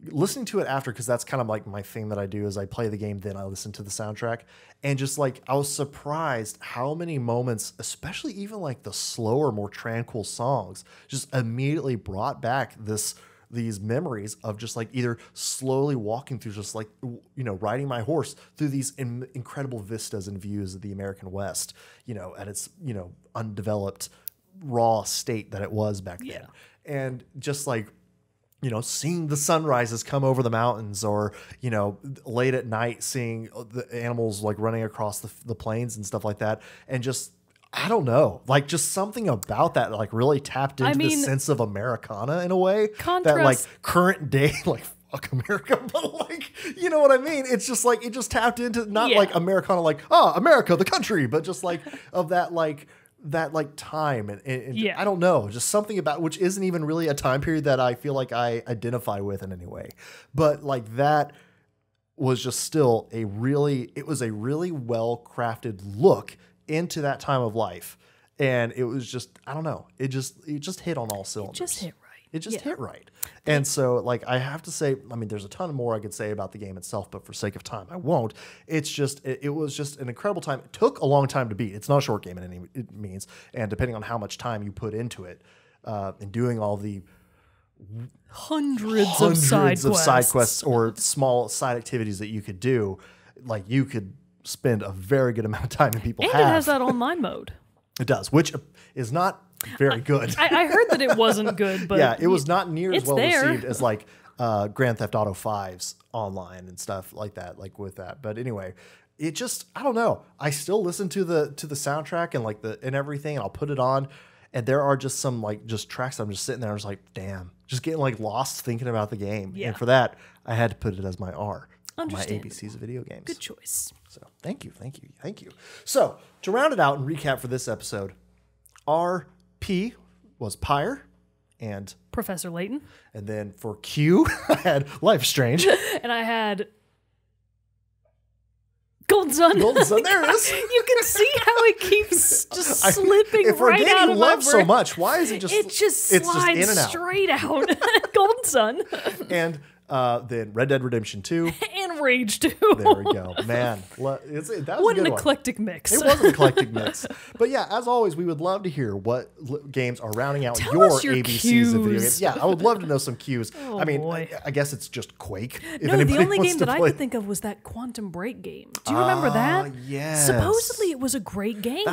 listening to it after, because that's kind of like my thing that I do is I play the game, then I listen to the soundtrack. And just like, I was surprised how many moments, especially even like the slower, more tranquil songs, just immediately brought back these memories of just like either slowly walking through, just like, you know, riding my horse through these incredible vistas and views of the American West, you know, at its, you know, undeveloped, raw state that it was back then. And just like, you know, seeing the sunrises come over the mountains, or, you know, late at night, seeing the animals like running across the plains and stuff like that. And just, I don't know, like just something about that like really tapped into the sense of Americana in a way that like current day, like fuck America, but like, you know what I mean? It's just like, it just tapped into not like Americana, like, oh, America, the country, but just like of that like time and I don't know, just something about, which isn't even really a time period that I feel like I identify with in any way, but like that was just still it was a really well crafted look into that time of life. And it was just, I don't know, it just hit on all cylinders. It just hit right. It just hit right. And so, like, I have to say, I mean, there's a ton more I could say about the game itself, but for sake of time, I won't. It's just, it was just an incredible time. It took a long time to beat. It's not a short game in any means. And depending on how much time you put into it, and doing all the hundreds of side quests or small side activities that you could do, like, you could spend a very good amount of time, and people and have. It has that online mode. It does, which is not very good. I heard that it wasn't good, but yeah, it was not near as well received as like Grand Theft Auto 5's online and stuff like that, like with that. But anyway, it just, I don't know. I still listen to the soundtrack and like and everything, and I'll put it on, and there are just some like just tracks I'm just sitting there, I was like, damn, just getting like lost thinking about the game. Yeah. And for that, I had to put it as my R. My ABCs of video games. Good choice. So thank you. So to round it out and recap for this episode, RP was Pyre, and Professor Layton. And then for Q, I had Life is Strange. And I had Golden Sun. Golden Sun, there it is. You can see how it keeps just slipping If we're right out getting of my love so brain. much, why is it just? It just it's slides just in and out. straight out. Golden Sun. And then Red Dead Redemption 2. And Rage 2. There we go, man. That was What a an good one. eclectic mix. It was an eclectic mix. But yeah, as always, we would love to hear what games are rounding out Tell your us your ABCs of video cues. games. Yeah, I would love to know some cues. Oh, I mean, boy. I guess it's just Quake. If No, the anybody only wants game to that I play. could think of was that Quantum Break game. Do you remember that? Yes. Supposedly it was a great game.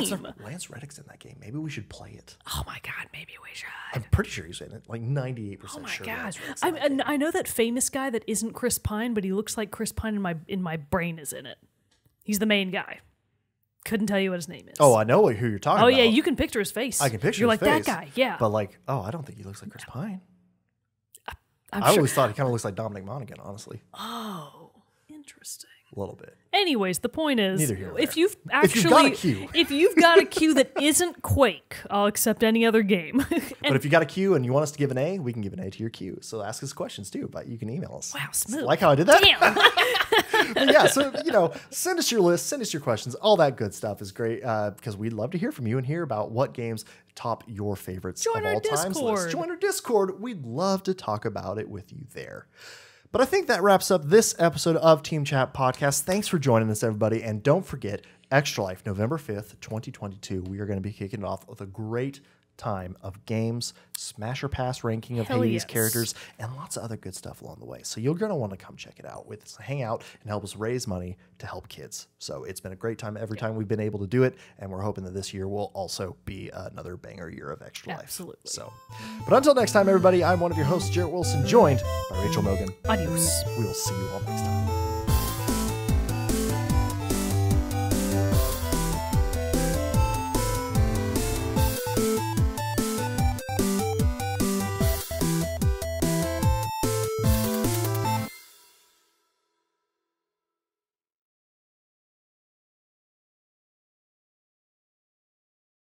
Lance Reddick's in that game. Maybe we should play it. Oh my god, maybe we should. I'm pretty sure he's in it. Like 98% Oh my sure. god! Lance Reddick's in that game. I know that famous guy that isn't Chris Pine, but he looks like Chris Pine in my brain is in it. He's the main guy. Couldn't tell you what his name is. Oh, I know who you're talking Oh about. yeah, you can picture his face. I can picture You're his like face. that guy, yeah. But like, oh, I don't think he looks like Chris Pine. I'm I sure. always thought he kind of looks like Dominic Monaghan, honestly. Oh, interesting. A little bit. Anyways, the point is, Neither here nor if there. you've If you've actually, got a queue. if you've got a queue that isn't Quake, I'll accept any other game. But if you got a queue and you want us to give an A, we can give an A to your queue. So ask us questions too, but you can email us. Wow, smooth. Like how I did that? Damn. But yeah, so send us your list, send us your questions. All that good stuff is great because we'd love to hear from you and hear about what games top your favorites Join of our all times list. Discord. Join our Discord. We'd love to talk about it with you there. But I think that wraps up this episode of Team Chat Podcast. Thanks for joining us, everybody. And don't forget, Extra Life, November 5th, 2022. We are going to be kicking it off with a great time of games, Smash or Pass ranking of Hell Hades yes. characters, and lots of other good stuff along the way. So you're going to want to come check it out with us, hang out, and help us raise money to help kids. So it's been a great time every time we've been able to do it, and we're hoping that this year will also be another banger year of Extra Life. Absolutely. So, but until next time, everybody, I'm one of your hosts, Jarrett Wilson, joined by Rachel Mogan. Adios. We will see you all next time.